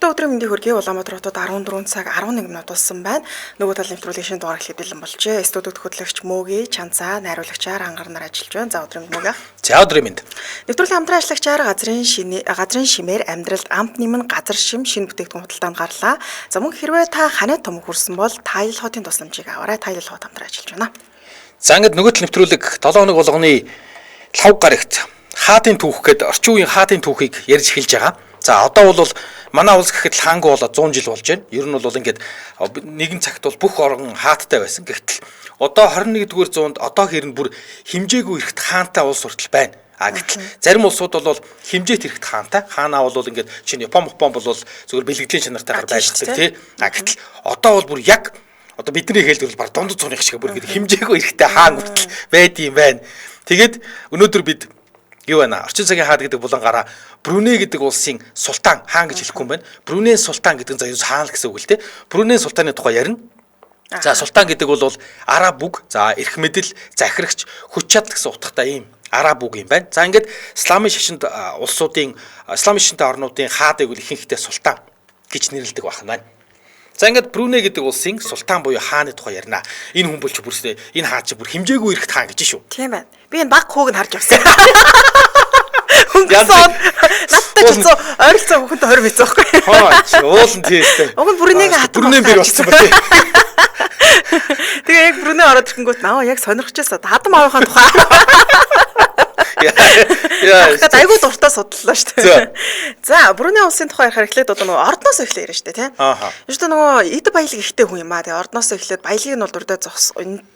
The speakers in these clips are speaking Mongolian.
Өдрийн мэндийг хүргэе. Улаанбаатар хотод 14 цаг 11 минут болсон байна. Нөгөө талын нэвтрүүлгийн шинэ дугаар эхлэх бэлэн болжээ. Студиуд хөтлөгч Мөгийн, Чанцаа, найруулагчаар ангарнаар ажиллаж байна. За өдрийн мэнд Мөга. За өдрийн мэнд. Нэвтрүүлгийн хамтран ажиллагчаар газрын шимээр амьдралд амт нэмэн газар шим шинэ бүтээгдэхүүн худалдаанд гарлаа. За мөн хэрвээ та ханиад том хүрсэн бол Тайлал хотын тусламжийг аваарай. Тайлал хот хамтран ажиллаж байна. За ингээд нөгөө тал нэвтрүүлэг 7 хоног болгоны лав гарагт хаатын түүх гээд орчин үеийн хаатын түүхийг ярьж эхэлж байгаа. За одоо бол манай улс гэхэд хаангүй болоод 100 жил болж байна. Ер нь бол ингээд нэгэн цагт бол бүх орон хааттай байсан. Гэтэл одоо 21-р зуунд одоо хэрн бүр химжээгүй эрэхт хаантай улс хүртэл байна. Гэтэл зарим улсууд бол химжээт эрэхт хаантай. Хаанаа бол ингээд чинь Япон бол зөвхөн бэлгэдлийн чанартайгаар байлгадаг тий. Гэтэл одоо бол бүр яг одоо бидний хэлдэл баг дундад цууных шиг бүр ингээд химжээгүй эрэхтэй хаан хүртэл байдığım байна. Тэгээд өнөөдөр бид юу байна? Орчин цагийн хаад гэдэг булангаараа Бруней гэдэг улсын султан хаан гэж хэлэхгүй юм байна. Бруней султан гэдэг нь заяа хаан л гэсэн үг л дээ. Бруней султаны тухай ярина. За султан гэдэг бол араб үг, за эрх мэдэл, захирагч, хүч чадал гэсэн утгатай ийм араб үг юм байна. За ингээд исламын шашинд улсуудын исламын шашинтай орнуудын хаадыг үл ихэнхдээ султан гэж нэрлэдэг байна. За ингээд Бруней гэдэг улсын султан буюу хааны тухай ярина. Энэ хүн болч бүрсээ энэ хаа чи бүр химжээгүй эрэхт хаан гэж шүү. Тийм байна. Би энэ баг хөөг нь харж явсан. Надтай ч ойролцоо хүүхэнтэй 20 бицээ байхгүй. Уулын тийстэй. Уг нь Брунейг хатсан. Бруней бэр болсон ба тий. Тэгээ яг Бруней ороод ирэнгүүт наа яг сонирхчихсан. Хадам авахын тухай. Яа. Айгуу дуртай судлаа шүү дээ. За, Бруней улсын тухай ярихаар эхлээд одоо нөгөө ордноос эхлэе ярина шүү дээ, тийм. Юу ч нөгөө эд баялаг ихтэй хүн юм аа. Тэгээ ордноос эхлээд баялагийг нь бол дуртай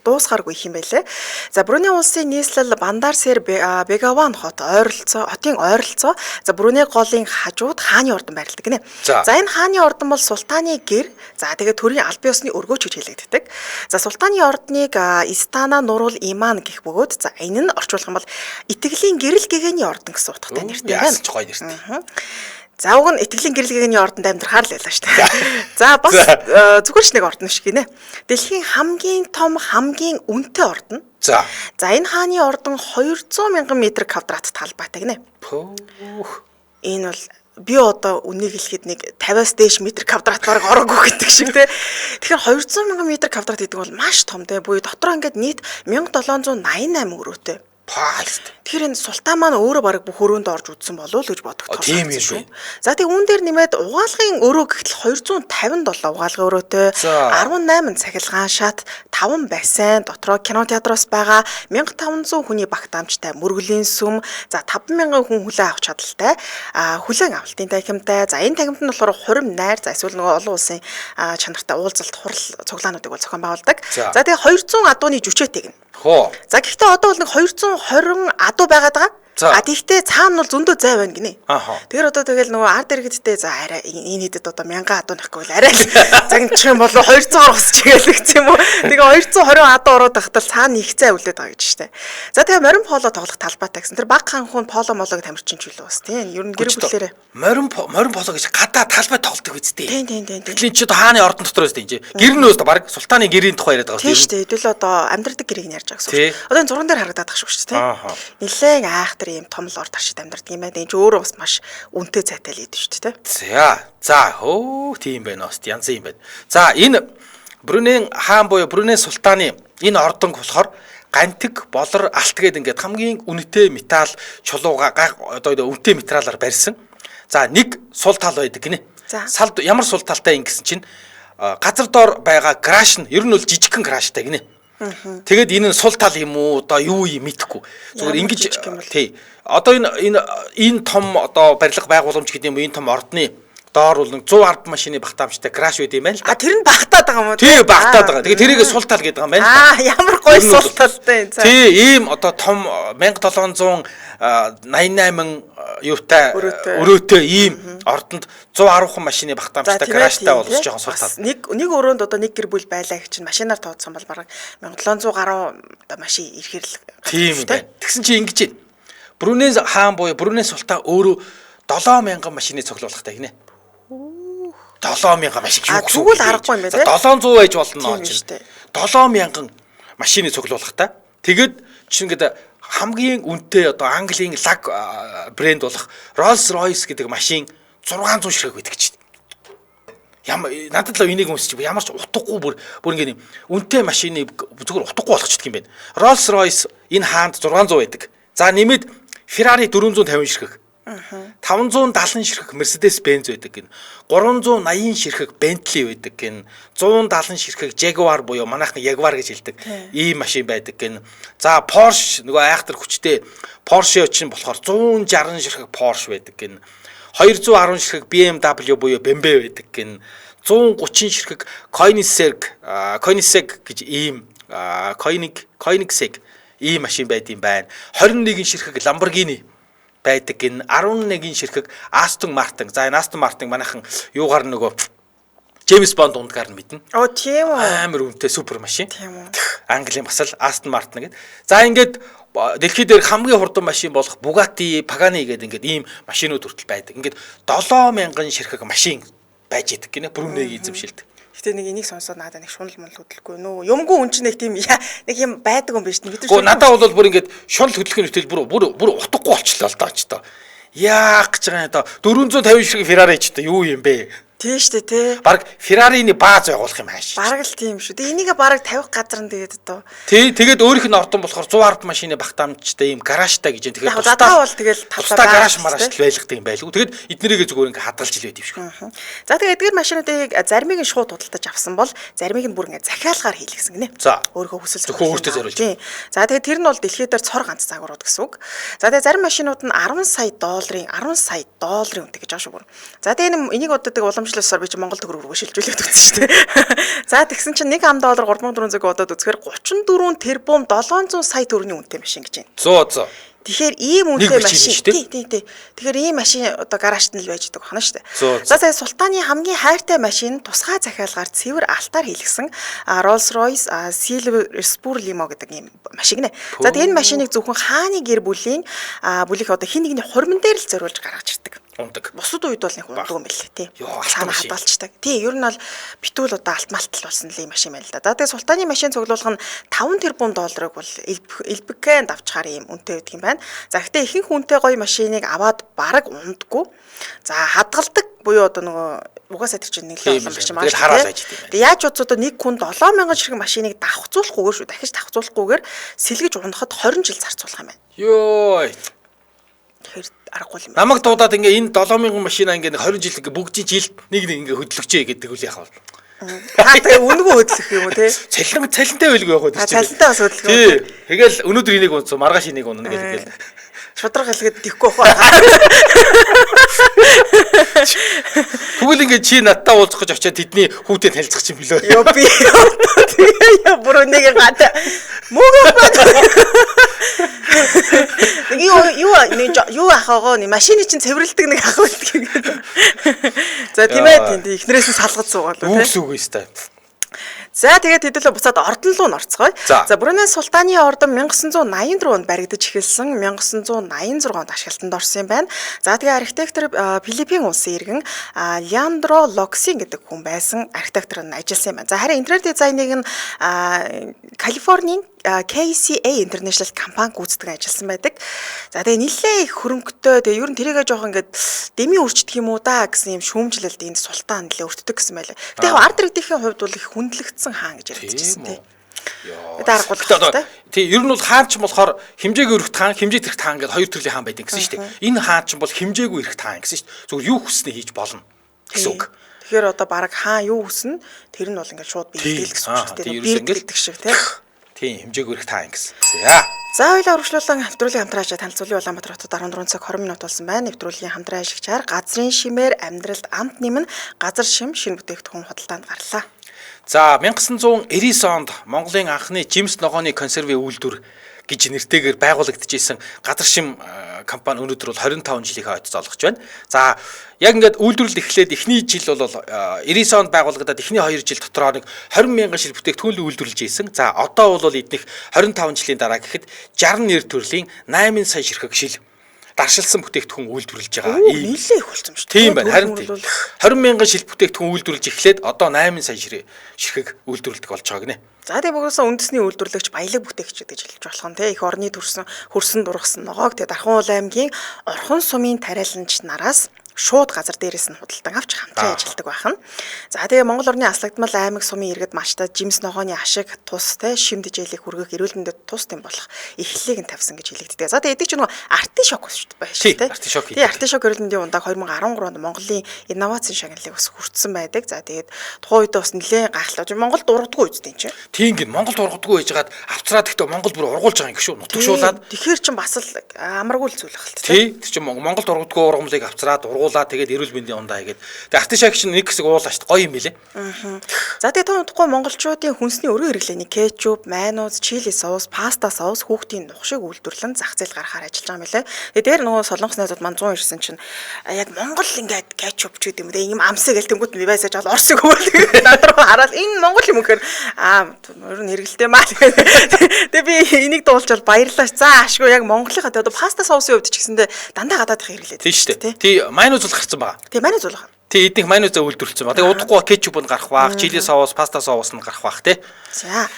дуусгааргүй их юм байлээ. За, Бруней улсын нийслэл Бандар Сер Бегаван хотын ойролцоо. За, Бруней голын хажууд хааны ордон байрладаг гинэ. За, энэ хааны ордон бол султаны гэр. За, тэгээ төрийн аль бие усны өргөөч гэж хэлэгддэг. За, султаны ордныг Истана Нурул Иман гэх бөгөөд за энэ нь орчуулах юм бол итгэлийн гэрэл гэгэний ордон гэсэн утгатай нэртэй байна. Яасан ч гоё нэртэй. За уг нь итгэлийн гэрэл гэгэний ордонд амьдрахаар л байлаа шүү дээ. За бас зүгээр ч нэг ордон шиг гинэ. Дэлхийн хамгийн том хамгийн үнэтэй ордон. За энэ хааны ордон 200 мянган метр квадрат талбайтай гинэ. Энэ бол би одоо үнийг хэлэхэд нэг 50-аас дээш метр квадрат бараг ороогүй гэдэг шиг те. Тэгэхээр 200 мянган метр квадрат гэдэг бол маш том те. Буюу дотроо ингээд нийт 1788 өрөөтэй. Тэгэхээр энэ султан маань өөрөө бараг бүх өрөөнд орж үзсэн болов уу гэж боддог тийм юм шүү. За тэгээ үүн дээр нэмээд угаалгын өрөө гэхэл 257 угаалгын өрөөтэй 18 цахилгаан шат 5 бассейн дотроо кино театроос байгаа 1500 хүний багтаамжтай мөргөлийн сүм за 5000 хүн хүлээн авах чадaltaй хүлээн авалтын танхимтай за энэ танхимд нь болохоор хурим найр за эсвэл нөгөө олон улсын чанартай уулзалт хурал цуглаануудыг бол зохион байгуулдаг. За тэгээ 200 адууны жүчээтэй гэнэ. За гэхдээ одоо бол нэг 220 адуу байгаад байгаа. Тэгтээ цаана бол зөндөө зай байна гинэ. Тэгэхээр одоо тэгэл нөгөө ард иргэдтэй за арай энэ хэдэд одоо 1000 адуу нөхгүй бол арай л загначих юм бол 200 оросч гээл гэх юм уу. Тэгээ 220 адуу ороод байхдаа цаана их зай үлдээд байгаа гэж штэ. За тэгээ морин поло тоглох талбайтай гэсэн. Тэр баг ханхун поло молог тамирчин ч үлээ бас тийм. Ер нь гэр бүлээрээ морин поло гэж гадаа талбай тоглолдог үстэй. Тийм. Тэглийн чи одоо хааны ордон дотор өстэй энэ. Гэр нь өстө баг султаны гэрийн тухай яриад байгаа тийм штэ. Хэдүүл одоо амьдрдаг гэрийг нь ярьж байгаа гэсэн. Одоо энэ зурган дээр харагдаад байгаа шүү дээ тийм. Нилээн айхтар ийм том лор таршид амьдардаг юм байна. Энд өөрөө бас маш үнэтэй цайтай л идэв шүү дээ. За тийм байна ост янз юм байна. За энэ Бруней хаан буюу Бруней султаны энэ ордон болохоор гантик, болор, алт гэдэг ингээд хамгийн үнэтэй металл чулууга одоо үнэтэй материалаар барьсан. За нэг сул тал байдаг гинэ. Салд ямар сул талтай юм гэсэн чинь газар доор байгаа краш нь ер нь бол жижигхэн краштай гинэ. Тэгээд энэ нь сул тал юм уу одоо юу юм мэдэхгүй. Зүгээр ингэж тий. Одоо энэ том одоо барилга байгууламж гэдэг юм энэ том ордны доор бол 110 машины багтаамжтай краш байд юм байна л да. Тэр нь багтаад байгаа юм уу? Тий, багтаад байгаа. Тэгээ тэрийг сул тал гэдэг юм байна л да. Ямар гоё сул талтай. Тий, ийм одоо том 1788 юутай өрөөтэй ийм ордонд 110 машины багтаамжтай краштай болж жоохон сул тал. Нэг өрөөнд одоо нэг гэр бүл байлаа гэж чинь машинаар тооцсон бол бараг 1700 гаруй одоо машин ирэхэр л тийм байна. Тэгсэн чи ингэж байна. Бруней хаан буюу Бруней султан өөрөө 7000 машины цуглуулгатай гинэ. 7000 машин юу гэсэн үг. Тэгвэл аргагүй юм байна те. 700 байж болно ч. 7000 машины цуглуулгатай. Тэгээд чи ингээд хамгийн үнэтэй одоо Английн лаг брэнд болох Rolls Royce гэдэг машин 600 ширхэг байдаг чинь. надад л энийг өмсч ямар ч утгагүй бүр ингэ үнэтэй машины зүгээр утгагүй болгочдөг юм байна. Rolls-Royce энэ хаанд 600 байдаг. За нэмээд Ferrari 450 ширхэг. 570 ширхэг Mercedes-Benz байдаг гин. 380 ширхэг Bentley байдаг гин. 170 ширхэг Jaguar буюу манайхны Jaguar гэж хэлдэг. Ийм машин байдаг гин. За Porsche нөгөө айхтар хүчтэй Porsche чинь болохоор 160 ширхэг Porsche байдаг гин. 210 ширхэг BMW буюу BMW байдаг гин. 130 ширхэг Koenigsegg гэж ийм Koenigsegg ийм машин байд юм байна. 21 ширхэг Lamborghini байдаг гин. 11 ширхэг Aston Martin. За энэ Aston Martin манайхан юугаар нөгөө James Bond дундгаар нь мэднэ. Тийм үү. Амар үнэтэй супер машин. Тийм үү. Английн бас л Aston Martin гэдэг. За ингээд дэлхий дээр хамгийн хурдан машин болох Bugatti, Pagani гэдэг ингээд ийм машинууд хүртэл байдаг. Ингээд 7000 ширхэг машин байж идэг гинэ. Брунегийн эзэмшилдэг. Гэтэ нэг энийг сонсоод надад нэг шунал мөн хөдөлгөхгүй нөө. Юмгүй үн чинь нэг тийм нэг юм байдаг юм биш. Бид нар надад бол бүр ингээд шунал хөдөлгөөний хөтөл бүр утгагүй болчихлоо л даа ч та. Яах гэж байгаа юм да. 450 ширхэг Ferrari ч та юу юм бэ? Тийм шүү дээ тий. Бараг Ferrari-ны бааз байгуулах юм хааш. Бараг л тийм шүү. Тэгээ энийг бараг тавих газар нь тэгээд одоо. Тий, тэгээд өөрийнх нь ордон болохоор 110 машины багтаамжтай ийм гаражтай гэж юм. Тэгэхээр тусдаа бол тэгэл тусдаа гараж мараш байлгадаг юм байлгүй. Тэгээд эднэрийгээ зүгээр ингээ хадгалж л байд юм шиг. За тэгээд эдгээр машинуудыг заримыг нь шууд худалдаж авсан бол заримыг нь бүр ингээ захиалгаар хийлгэсэн гинэ. За. Өөрийнхөө хүсэл зөвхөн өөртөө зориулж. За тэгээд тэр нь бол дэлхийд дээр цор ганц загварууд гэсэн үг. За тэгээд зарим машинууд нь 10 сая долларын үнэтэй гэж байгаа шүү бүр. За тэгээд энийг одоо тэг уламжлалсаар би чи Монгол төгрөгөөр шилжүүлээд үзсэн шүү дээ. За тэгсэн чинь 1 ам доллар 3400 бодоод үзэхээр 34 тэрбум 700 сая төгрөгийн үнэтэй машин гэж байна. 100. Тэгэхээр ийм үнэтэй машин тий. Тэгэхээр ийм машин одоо гаражт нь л байж байгаа хана шүү дээ. За сая Султаны хамгийн хайртай машин тусгай захиалгаар цэвэр алтаар хийлгсэн Rolls-Royce Silver Spur Limo гэдэг ийм машин нэ. За тэгээд энэ машиныг зөвхөн хааны гэр бүлийн одоо хин нэгний хурман дээр л зориулж гаргаж ирдэг. Ундаг. Бусад үед бол нэг ундаг юм байл тий. Цаана хадгалцдаг. Тий, ер нь бол битүүл одоо алт малтал болсон л ийм машин байл да. За тэгээд Султаны машин цуглуулга нь 5 тэрбум долларыг бол элбэкэнд авчгаар ийм үнэтэй байдаг юм байна. За гэхдээ ихэнх үнэтэй гоё машиныг аваад бараг ундаггүй. За хадгалдаг буюу одоо нөгөө угаасаа тэр чинь нэг л олон машин маань. Тэгээд яаж ч одоо нэг хүн 7000 ширхэг машиныг давхцуулахгүйгээр шүү. Дахиж давхцуулахгүйгээр сэлгэж унахад 20 жил зарцуулах юм байна. Йоо. Тэгэхээр аргагүй юм. Намайг дуудаад ингээ энэ 7000 машина ингээ 20 жил ингээ бүгдийн жилд нэг ингээ хөдлөгчөө гэдэг үл яхав. Та тэгээ үнэгүй хөдлөх юм уу те? Цалинтай байлгүй яг үү? Цалинтай бас хөдлөх юм. Тий. Тэгэл өнөөдөр энийг унцсан, маргааш энийг унана гэл. Шудраг хэлгээд дихгүй бах. Тэгвэл ингээ чи надтай уулзах гэж очиад тэдний хүүтэй танилцах юм билүү? Йоо би. Тэгээ бүр нэг гад. Мөгөө бат. Юу ахагаа нэг машины чинь цэвэрлдэг нэг ах байдаг юм. За тийм ээ тийм ихнэрээс нь салгаж суугаад үү те. Үгс үг өстэй. За тэгээд хэдүүлээ буцаад ордон руу орцгоё. За Бруней Султаны ордон 1984 онд баригдаж эхэлсэн. 1986 онд ашиглалтанд орсон юм байна. За тэгээд архитектор Филиппин улсын иргэн Леандро Локсин гэдэг хүн байсан архитектор нь ажилласан юм байна. За харин интерьер дизайныг нь Калифорнийн KCA International компани гүйцэтгэж ажилласан байдаг. За тэгээ нэлээ их хөрөнгөтэй. Тэгээ ер нь тэрийгээ жоох ингээд дэмий өрчдөг юм уу да гэсэн юм шүүмжлэлд энд Султан нэлээ өртдөг гэсэн байлаа. Гэтэ яг ард иргэдийн хувьд бол их хүндлэгдсэн хаан гэж яригдчихсэн тий. Дараагуул. Тий, ер нь бол хаан ч болохоор хэмжээгүй өргөт хаан, хэмжээт эрхт хаан гэдэг хоёр төрлийн хаан байдаг гэсэн шүү дээ. Энэ хаан ч бол хэмжээгүй эрхт хаан гэсэн шүү дээ. Зүгээр юу хүснээ хийж болно гэсэн үг. Тэгэхээр одоо баг хаан юу хүснэ тэр нь бол ингээд шууд биелэл гэсэн үг шүү дээ. Биелдэг шиг тий. Тийм хэмжээгүй эрхт хаан гэсэн. За хоёлаа урагшлуулан нэвтрүүлгийн хамтран ажил танилцуулын Улаанбаатар хотод 14 цаг 20 минут болсон байна. Нэвтрүүлгийн хамтран ашигчаар газрын шимээр амьдралд амт нэмэн газар шим шинэ бүтээгдэхүүн худалдаанд гарлаа. За 1999 онд Монголын анхны жимс ногооны консервийн үйлдвэр гэж нэртэйгээр байгуулагдчихсэн газар шим компани өнөөдөр бол 25 жилийнхээ хойд зоолгож байна. За яг ингээд үйлдвэрлэл эхлээд эхний жил бол 99 онд байгуулагдаад эхний 2 жил дотроо нэг 20,000 шил бүтээгдэхүүн үйлдвэрлэж ийсэн. За одоо бол эднийх 25 жилийн дараа гэхэд 69 төрлийн 8 сая ширхэг шил даршилсан бүтээгдэхүүн үйлдвэрлэж байгаа. Нэлээ их болсон шүү дээ. Тийм байна. Харин 20,000 шил бүтээгдэхүүн үйлдвэрлэж эхлээд одоо 8 сая ширхэг үйлдвэрлэдэг болж байгаа гинэ. За тэгээ бүгдээс үндэсний үйлдвэрлэгч баялаг бүтээгч гэж хэлж болох нь те их орны хөрсөн дургасан ногоог тэгээ Дархан уул аймгийн Орхон сумын тариаланч нараас шууд газар дээрээс нь худалдан авч хамтран ажилладаг байхна. За тэгээ Монгол орны аслагдмал аймаг сумын иргэд мачтад жимс ногооны ашиг тус те шимд жээлийг хүргэх эрүүл мэндэд тус тэм болох эхлэлийг нь тавьсан гэж хэлэгддэг. За тэгээ эдэг ч нөгөө артишок байна шүү дээ. Тэгээ артишок эрүүл мэндийн ундааг 2013 онд Монголын инновацийн шагналыг бас хүртсэн байдаг. За тэгээд тухайн үед бас нэлээд гайхалтай. Монголд ургадгүй үстэй энэ чинь. Тийм гин Монголд ургадгүй байжгаад авцраад гэхдээ Монгол бүр ургуулж байгаа юм гэж шүү. Нутагшуулаад. Тэгэхээр чин бас л амаргүй л зүйл багт. Тий. Тэр чин Монголд ургадгүй ургамлыг авцраад ургуулаад тэгээд эрүүл мэндийн ундаа хийгээд. Тэгээд артишок чинь нэг хэсэг уулаа шүү. Гоё юм билэ. За тэгээд тухайн монголчуудын хүнсний өргөн хэрэглээний кетчуп, майонез, чили соус, паста соус хүүхдийн нухшиг үйлдвэрлэн зах зээл гаргахаар ажиллаж байгаа юм билэ. Тэгээд дээр нөгөө солонгос найзууд маань 100 ирсэн чинь яг Монгол ингээд кетчуп ч гэдэг юм дээ. Ийм амсыг гэлтэнгүүт би байсаж бол орсыг хөвөл надруу хараад энэ Монгол юм гэхээр ер нь хэрэгэлтэй маа. Тэгээд би энийг дуулж баярлаа. За ашгүй яг Монголынхаа одоо паста соусын хувьд ч гэсэндээ дандаа гадаадх хэрэглээд. Тийм шүү дээ. Тий майонез бол гарсан байгаа. Тий майонез бол тий эднийх майонезээ үйлдвэрлэсэн ба. Тэгээ удахгүй кетчуп нь гарах баах, чили соус, паста соус нь гарах баах тий. За.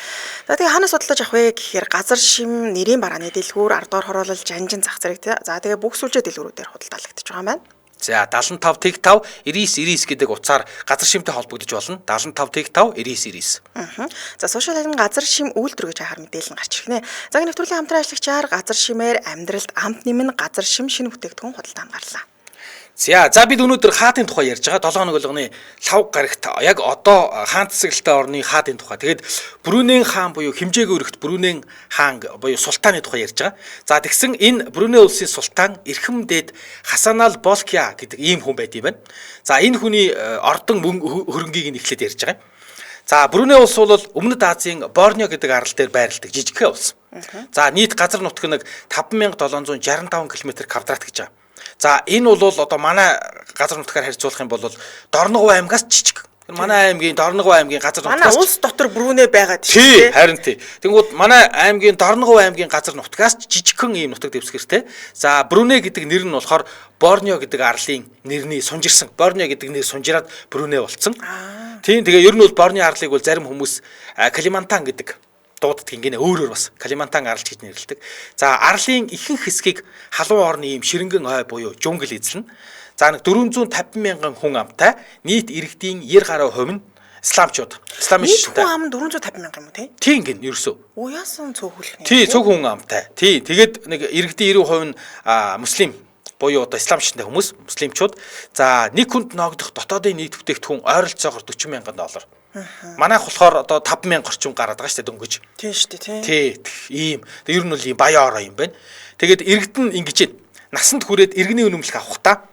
За тэгээ ханаас бодлож авах вэ гэхээр газар шим нэрийн барааны дэлгүүр 10 дугаар хороолол жанжин зах зэрэг тий. За тэгээ бүх сүлжээ дэлгүүрүүдээр худалдаалагдчих байгаа юм байна. За 75 тэг 5 99 гэдэг утсаар газар шимтэй холбогдож болно. 75 тэг 5 99. За сошиал харин газар шим үйлдвэр гэж хахаар мэдээлэл гарч ирнэ. За нэвтрүүлгийн хамтран ажиллагчаар газар шимээр амьдралд амт нэмэн газар шим шинэ бүтээгдэхүүн худалдаанд гарлаа. За бид өнөөдөр хаатын тухай ярьж байгаа 7 хоног болгоны лав гарагт яг одоо хаан засаглалтай орны хаатын тухай. Тэгээд Брунейн хаан буюу хэмжээгүй өргөт Брунейн хаан буюу султааны тухай ярьж байгаа. За тэгсэн энэ Бруней улсын султан эрхэм дээд Хасанал Болкиа гэдэг ийм хүн байт юм байна. За энэ хүний ордон хөрөнгийг нь эхлээд ярьж байгаа юм. За Бруней улс бол Өмнөд Азийн Борнео гэдэг арал дээр байрладаг жижигхэн улс. За нийт газар нутг нь 5765 км квадрат гэж байгаа. За энэ бол одоо манай газар нутгаар харьцуулах юм бол Дорногов аймгаас жижиг. Манай аймгийн Дорногов аймгийн газар нутгаас манай улс дотор Бруней байгаад тий харин тий. Тэнгүүд манай аймгийн Дорногов аймгийн газар нутгаас жижигхэн ийм нутаг дэвсгэртэй. За Бруней гэдэг нэр нь болохоор Борнео гэдэг арлын нэрний сунжирсан. Борнео гэдэг нэр сунжираад Бруней болцсон. Тийм тэгээ ер нь бол Борнео арлыг бол зарим хүмүүс Калимантан гэдэг дууддаг гинэ өөрөөр бас Калимантан аралч гэж нэрлэдэг. За арлын ихэнх хэсгийг халуун орны ийм ширэнгэн ой буюу жунгл эзлэн. За нэг 450 мянган хүн амтай нийт иргэдийн 90% нь исламчууд. Исламич хүн ам 450 мянга юм уу те? Тийм гин ерөөсөө. Уяасан цөөхөл. Тий цөөх хүн амтай. Тий тэгээд нэг иргэдийн 90% нь муслим буюу одоо исламчтай хүмүүс, муслимчууд. За нэг хүнд ногдох дотоодын нийт бүтээгдэхүүн ойролцоогоор $40 мянган. Манайх болохоор одоо 5,000 орчим гараад байгаа шүү дээ дөнгөж. Тийм шүү дээ тий. Ийм. Ер нь бол ийм баяа ороо юм байна. Тэгээд иргэд нь ингэж насанд хүрээд иргэний үнэмлэх авахтаа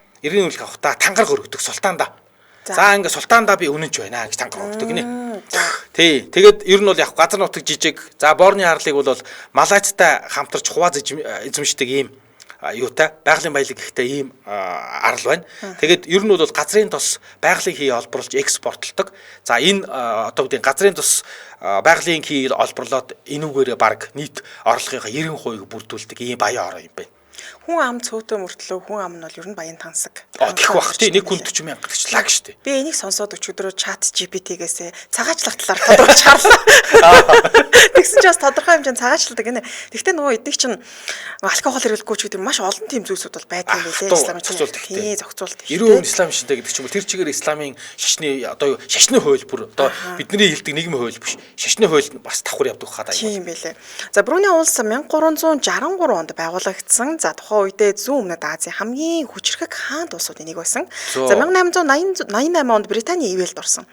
тангараг өргөдөг султаанда. За ингээ султаанда би үнэнч байна гэж тангараг өргөдөг нэ. Тий. Тэгээд ер нь бол яг газар нутаг жижиг. За Борны арлыг бол Малайзтай хамтарч хувааз эзэмшдэг ийм юутай байгалийн баялаг ихтэй ийм арал байна. Тэгээд ер нь бол газрын тос байгалийн хий олборлж экспортлдог. За энэ одоо үгүй газрын тос байгалийн хий олборлоод энүүгээрээ баг нийт орлогынхаа 90% бүрдүүлдэг ийм баяа ороо юм байна. Хүн ам цөөтэй мөртлөө хүн ам нь бол ер нь баян тансаг. Тэгэх бах тий нэг хүн 40 мянга гэж лаг штэ. Би энийг сонсоод өчигдрөө чат GPT-гээс цагаачлах талаар тодорхойлж харлаа. Тэгсэн чинь бас тодорхой хэмжээнд цагаачладаг гинэ. Тэгвэл нөгөө эдник чинь алкогол хэрэглэхгүй ч гэдэг маш олон тийм зүйлсүүд бол байдаг юм лээ. Исламын тий зохицуулт. 90% ислам шинтэй гэдэг ч юм уу тэр чигээр исламын шашны одоо шашны хууль бүр одоо бидний хэлдэг нийгмийн хууль биш. Шашны хууль бас давхар явдаг хаа даа. Тийм байлээ. За Бруней улс 1363 онд байгуулагдсан. За тухайн үедээ зүүн өмнөд Азийн хамгийн хүчрхэг хаан улсуудын нэг байсан. За 1888 онд Британий ивэлд орсон.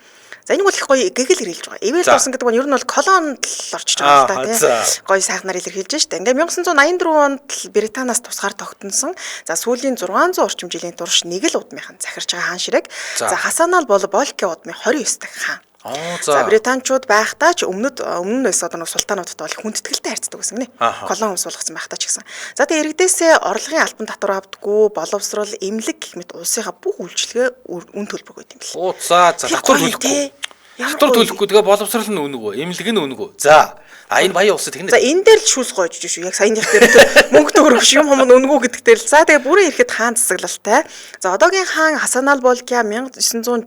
За энэ бол их гоё гэгэл хэрэгжилж байгаа. Ивэлд орсон гэдэг нь ер нь бол колонд л орчиж байгаа юм да тийм. Гоё сайхнаар илэрхийлж штэ. Ингээ 1984 онд Британаас тусгаар тогтносон. За сүүлийн 600 орчим жилийн турш нэг л удмынхан захирч байгаа хаан ширээг. За Хасанал бол Болки удмын 29 дахь хаан. За британчууд байхдаа ч өмнө нь байсан одоо султаануудтай бол хүндэтгэлтэй харьцдаг гэсэн гинэ. Колон өмс болгосон байхдаа ч гэсэн. За тэгээ иргэдээсээ орлогын албан татвар авдаггүй, боловсрол, эмнэлэг гэх мэт улсынхаа бүх үйлчилгээ үн төлбөр өгдөг юм бэл. За татвар төлөхгүй. Татвар төлөхгүй тэгээ боловсрал нь үнэгүй, эмнэлэг нь үнэгүй. За энэ баян улсад тэгнэ. За энэ дээр л шүүс гоож шүү. Яг саяны дээр мөнгө төгрөг юм юм үнэгүй гэдэг дээр л. За тэгээ бүрэн ирэхэд хаан засаглалтай. За одоогийн хаан Хасан ал Болкиа 1967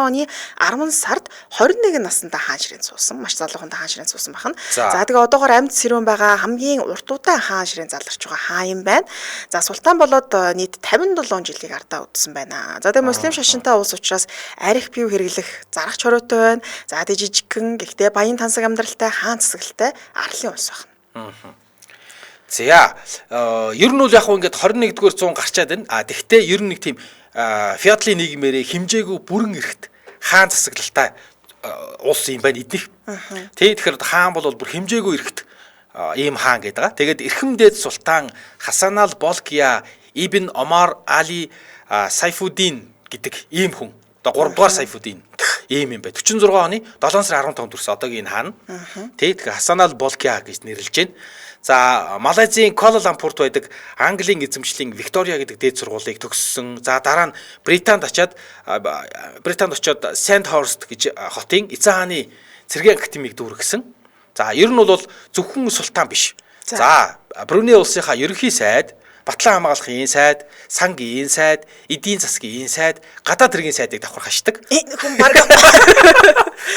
оны 10 сард 21 наснда хаан ширээн суусан. Маш залууханд хаан ширээн суусан бахан. За тэгээ одоогоор амьд сэрүүн байгаа хамгийн урт удаан хаан ширээн заларч байгаа хаан юм байна. За султан болоод нийт 57 жилийг ардаа үдсэн байна. За тэгээ муслим шашинтай улс учраас арх пив хэрэглэх зарах чороотой байна. За тэгээ жижигхэн гэхдээ баян тансаг амьдралтай хаан засаглалтай арлын улс байна. За ер нь бол яг хөө ингээд 21-р зуун гарчаад байна. Тэгвэл ер нь нэг тийм феодлын нийгмээрээ хэмжээгүй бүрэн эрхт хаан засаглалтай улс юм байна эднийх. Тэгэхээр хаан бол бүр хэмжээгүй эрхт ийм хаан гэдэг байгаа. Тэгээд эрхэм дээд султан Хасан ал Болкиа Ибн Омар Али Сайфуддин гэдэг ийм хүн. Одоо 3 дугаар Сайфуддин ийм юм байна. 46 оны 7 сарын 15-нд төрсөн одоогийн хаан. Тэгэхээр Хасан ал Болкиа гэж нэрлэж байна. За Малайзийн Куала Лумпурт байдаг Английн эзэмшлийн Виктория гэдэг дээд сургуулийг төгссөн. За дараа нь Британд очиод Сандхорст гэж хотын эцэг хааны цэргийн академиг дүүргэсэн. За ер нь бол зөвхөн султан биш. За Бруней улсынхаа ерөнхий сайд, батлан хамгаалахын сайд, сангийн сайд, эдийн засгийн сайд, гадаад хэргийн сайдыг давхар хашдаг. Хүн баг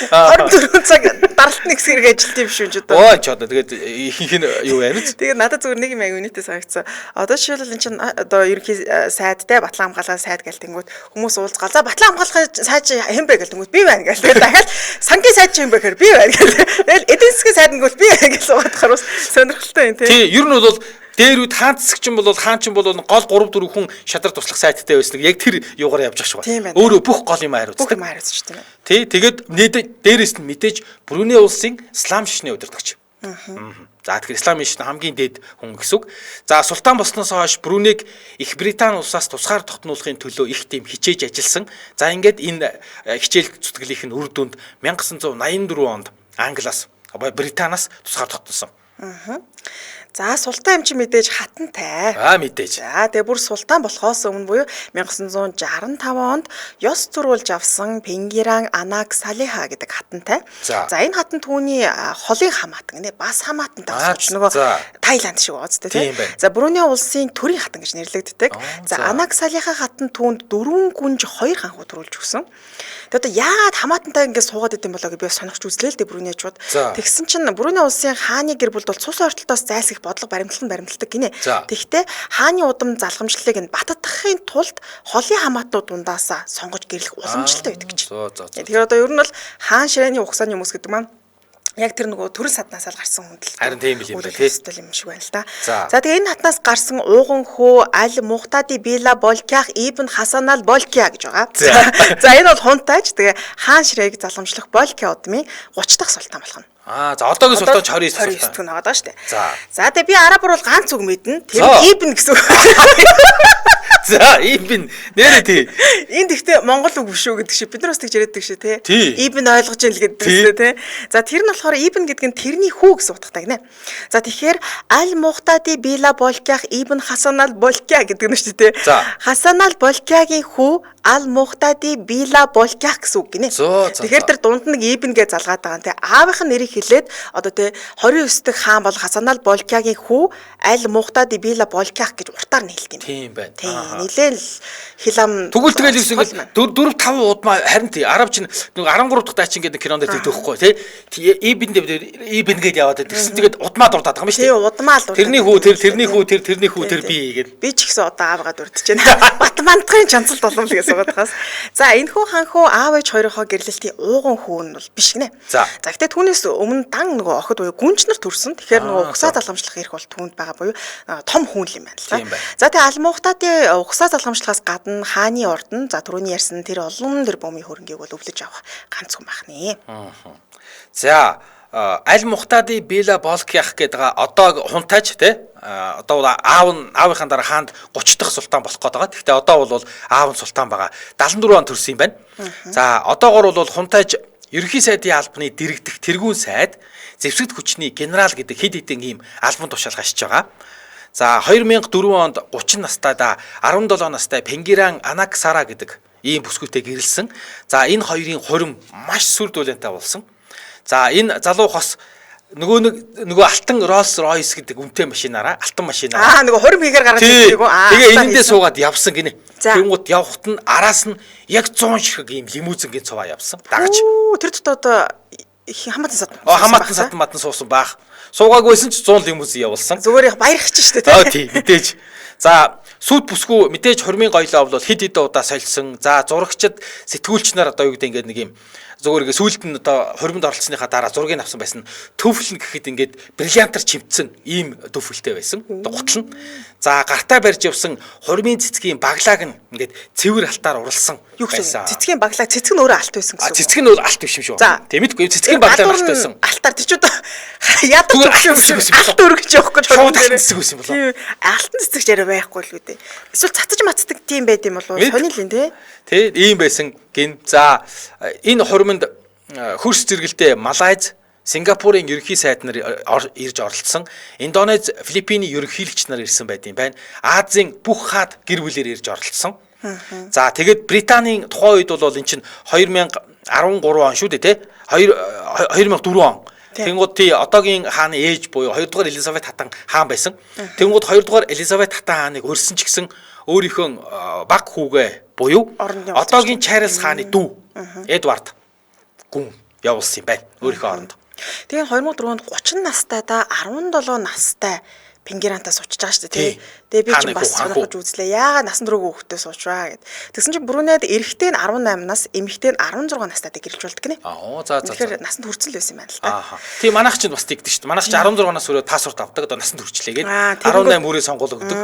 24 цаг даралт нэг зэрэг ажилт юм шүү ч одоо. Ой ч одоо тэгээд ихэнх нь юу байна вэ? Тэгээд надад зүгээр нэг юм аяг үнэтэй санагдсан. Одоо жишээлбэл эн чинь одоо ерөнхий сайдтай батлан хамгаалах сайд гэлтэнгүүд хүмүүс уулзгаал. За батлан хамгаалах сайд чи хэн бэ гэлтэнгүүд би байна гэл. Тэгээд дахиад сангийн сайд чи хэн бэ гэхээр би байна гэл. Тэгэл эдийн засгийн сайд нэнгүүт би байна гэж суугаад бас сонирхолтой юм тий. Тий, ер нь бол дээр үд хаан засагч бол хаан ч бол гол 3-4 хүн шадар туслах сайттай байсан. Яг тэр юугаар явж ах шиг байна. Өөрөө бүх гол юм хариуцдаг. Бүх юм хариуцж тийм ээ. Тий, тэгээд дээрээс нь мэдээж Бруней улсын ислам шашны удирдагч. За тэгэхээр ислам шашны хамгийн дээд хүн гэсэн үг. За султан болсноос хойш Брунейг Их Британи улсаас тусгаар тогтнуулахын төлөө их тийм хичээж ажилласан. За ингээд энэ хичээл зүтгэлийнх нь үр дүнд 1984 онд Англиас Британаас тусгаар тогтносон. За султан эмч мэдээж хатантай. Мэдээж. За тэгээ бүр султан болохоос өмнө буюу 1965 онд ёс зурулж авсан Пенгиран Анак Салиха гэдэг хатантай. За энэ хатан түүний холын хамаатан нэ бас хамаатантай боловч нөгөө Таиланд шиг байгаа зү тийм. За Бруней улсын төрийн хатан гэж нэрлэгддэг. За Анак Салиха хатан түүнд 4 гүнж 2 ханхуу төрүүлж өгсөн. Тэгээд яагаад хамаатантай ингэ суугаад идэм болоо гэж би сонирхч үзлээ л дээ Брунейчууд. Тэгсэн чинь Бруней улсын хааны гэр бүл бол цус ойртолтоос зайлсхийх бодлого баримталдаг гинэ. Тэгэхдээ хааны удам залгамжлалыг нь баттгахын тулд холын хамаатнууд дундаасаа сонгож гэрлэх уламжлалтай байдаг гэж. Тэгэхээр одоо ер нь бол хаан ширээний ухсааны хүмүүс гэдэг маань яг тэр нөгөө төрөл саднаас л гарсан хүн л. Харин тийм юм байна тийм. Юм шиг байна л да. За тэгээ энэ хатнаас гарсан ууган хөө Аль Мухтади Била Болкиах Ибн Хасан ал Болкиа гэж байгаа. За энэ бол хунтайч тэгээ хаан ширээг залгамжлах Болкиа удмын 30 дахь султан болох нь. За одоогийн султан 29 султан байгаа шүү дээ. За тэгээ би арабар бол ганц үг мэднэ. Тэр Ибн гэсэн үг. За Ибн нэрээ тий. Энэ тэгтээ монгол үг биш үү гэдэг шиг бид нар бас тэгж яриаддаг шээ тий. Ибн ойлгож ийн л гэдэг шүү тий. За тэр нь болохоор Ибн гэдэг нь тэрний хүү гэсэн утгатай гинэ. За тэгэхээр Аль Мухтади Била Болкиах Ибн Хасан ал Болкиа гэдэг нь шүү тий. Хасан ал Болкиагийн хүү Аль Мухтади Била Болкиах гэсэн үг гинэ. Тэгэхээр тэр дунд нэг Ибн гэж залгаад байгаа тий. Аавынх нь нэрийг хэлээд одоо тий 29 дахь хаан бол Хасан ал Болкиагийн хүү Аль Мухтади Била Болкиах гэж уртаар нийлдэг юм. Тийм байна. Нилээл хилам тэгвэл тэгэл ингээд 4-5 удмаа харин тий араб чинь нэг 13 дахь дайчин гэдэг кинонд дээр төгөхгүй тий Ибн гэдээ яваад тэгсэн тэгээд удмаа дуртаад байгаа юм шүү дээ. Тий удмаа л дуртаад. Тэрний хүү тэрний хүү тэр би гэдэг. Би ч гэсэн одоо аавгаа дурдж байна. Батмантгын чанцалт болов л гэсэн байгаа хаас. За энэ хүү ханхуу аав ээж хоёроо гэрлэлтийн ууган хүү нь бол биш гинэ. За гэхдээ түүнээс өмнө дан нөгөө охид буюу гүнчнэр төрсөн. Тэгэхээр нөгөө угсаа залгамжлах эрх бол түүнд байгаа буюу том хүн юм байна л да. За тэгээ Аль Мухтади угсаа залгамжлахаас гадна хааны ордон за түрүүний ярьсан тэр олон тэр бомын хөрөнгийг бол өвлөж авах ганц хүн бахны. За Аль Мухтади Била Болкиах гэдэг одоо хунтайч тий одоо аавынхаа дараа хаанд 30 дахь султан болох гээд байгаа. Гэхдээ одоо бол аав нь султан байгаа. 74 он төрсөн юм байна. За одоогоор бол хунтайч ерөнхий сайдын албаны дэрэгдэх тэргүүн сайд зэвсэгт хүчний генерал гэдэг хэд хэдэн ийм албан тушаал гашиж байгаа. За 2004 онд 30 настай 17 настай Пенгиран Анак Сара гэдэг ийм бүсгүйтэй гэрэлсэн. За энэ хоёрын хурим маш сүр дүүлэнтэй болсон. За энэ залуу хос нөгөө алтан Rolls Royce гэдэг үнэтэй машинаараа алтан машинаараа нөгөө хурим хийгээр гаргаж ирдэг үү? Тэгээ энэндээ суугаад явсан гинэ. Тэнгууд явхад нь араас нь яг 100 шиг ийм лимузингийн цуваа явсан. Дагаж. Тэр дотоод хамаатан садан. Хамаатан садан матан суусан баах. Суугаагүйсэн ч 100 лимузин явуулсан. Зүгээр баярх ч штэ тий. Тийм мэдээж. За сүйд бүсгүй мэдээж хормын гоёлоо бол хэд хэд удаа солисон. За зурагчид сэтгүүлч нар одоо юу гэдэг ингээд нэг юм зүгээр ингээ сүйд нь одоо хормонд оролцсныхаа дараа зургийг авсан байсан. Төвлөн гэхэд ингээд бриллиантар чимцэн ийм төвлөлтэй байсан. Гутал нь. За гартаа барьж явсан хормын цэцгийн баглааг нь ингээд цэвэр алтаар уралсан. Юу гэсэн цэцгийн баглааг цэцэг нь өөрөө алт байсан гэсэн. Цэцэг нь өөр алт биш юм шүү. Тийм мэдгүй цэцгийн баглааг алт байсан. Алтаар тийч одоо ядаг юм шиг алт өргөж явахгүй шууд цэцэг байсан болоо. Тийм алтан цэцэг ч арай байхгүй л үү дээ. Эсвэл цацаж мацдаг тийм байд юм болов уу? Сони л энэ тий. Ийм байсан гин. За энэ хурманд хөрс зэрэгэлдээ Малайз, Сингапурын ерөнхий сайд нар ирж оролцсон. Индонез, Филиппиний ерөнхийлөгч нар ирсэн байдсан байна. Азийн бүх хаад гэр бүлээр ирж оролцсон. За тэгээд Британийн тухайн үед бол эн чинь 2013 он шүү дээ тий. 2004 он. Тэнгууд тий одоогийн хааны ээж буюу 2 дугаар Элизабет хатан хаан байсан. Тэнгууд 2 дугаар Элизабет хатан хааныг өрсөн ч гэсэн өөрийнхөө баг хүүгээ буюу одоогийн Чарльз хааны дүү Эдвард гүн явуулсан юм байна өөрийнхөө оронд. Тэгээ 2004 онд 30 настайдаа 17 настай Пингерантаас уучж байгаа шүү дээ тий. Тэгээ би ч бас сонирхож үзлээ. Яагаад насан туршийн хүүхдтэй суучваа гэд. Тэгсэн чинь Брунейд эрэгтэй нь 18 нас, эмэгтэй нь 16 настайдаа гэрэлж болдог гинэ. За. Тэгэхээр насанд хүрсэн л байсан юм байна л та. Тийм манайх ч бас тэгдэг шүү дээ. Манайх ч 16 нас хүрээд паспорт авдаг. Одоо насанд хүрчлээ гээд 18 хүрээ сонгол өгдөг.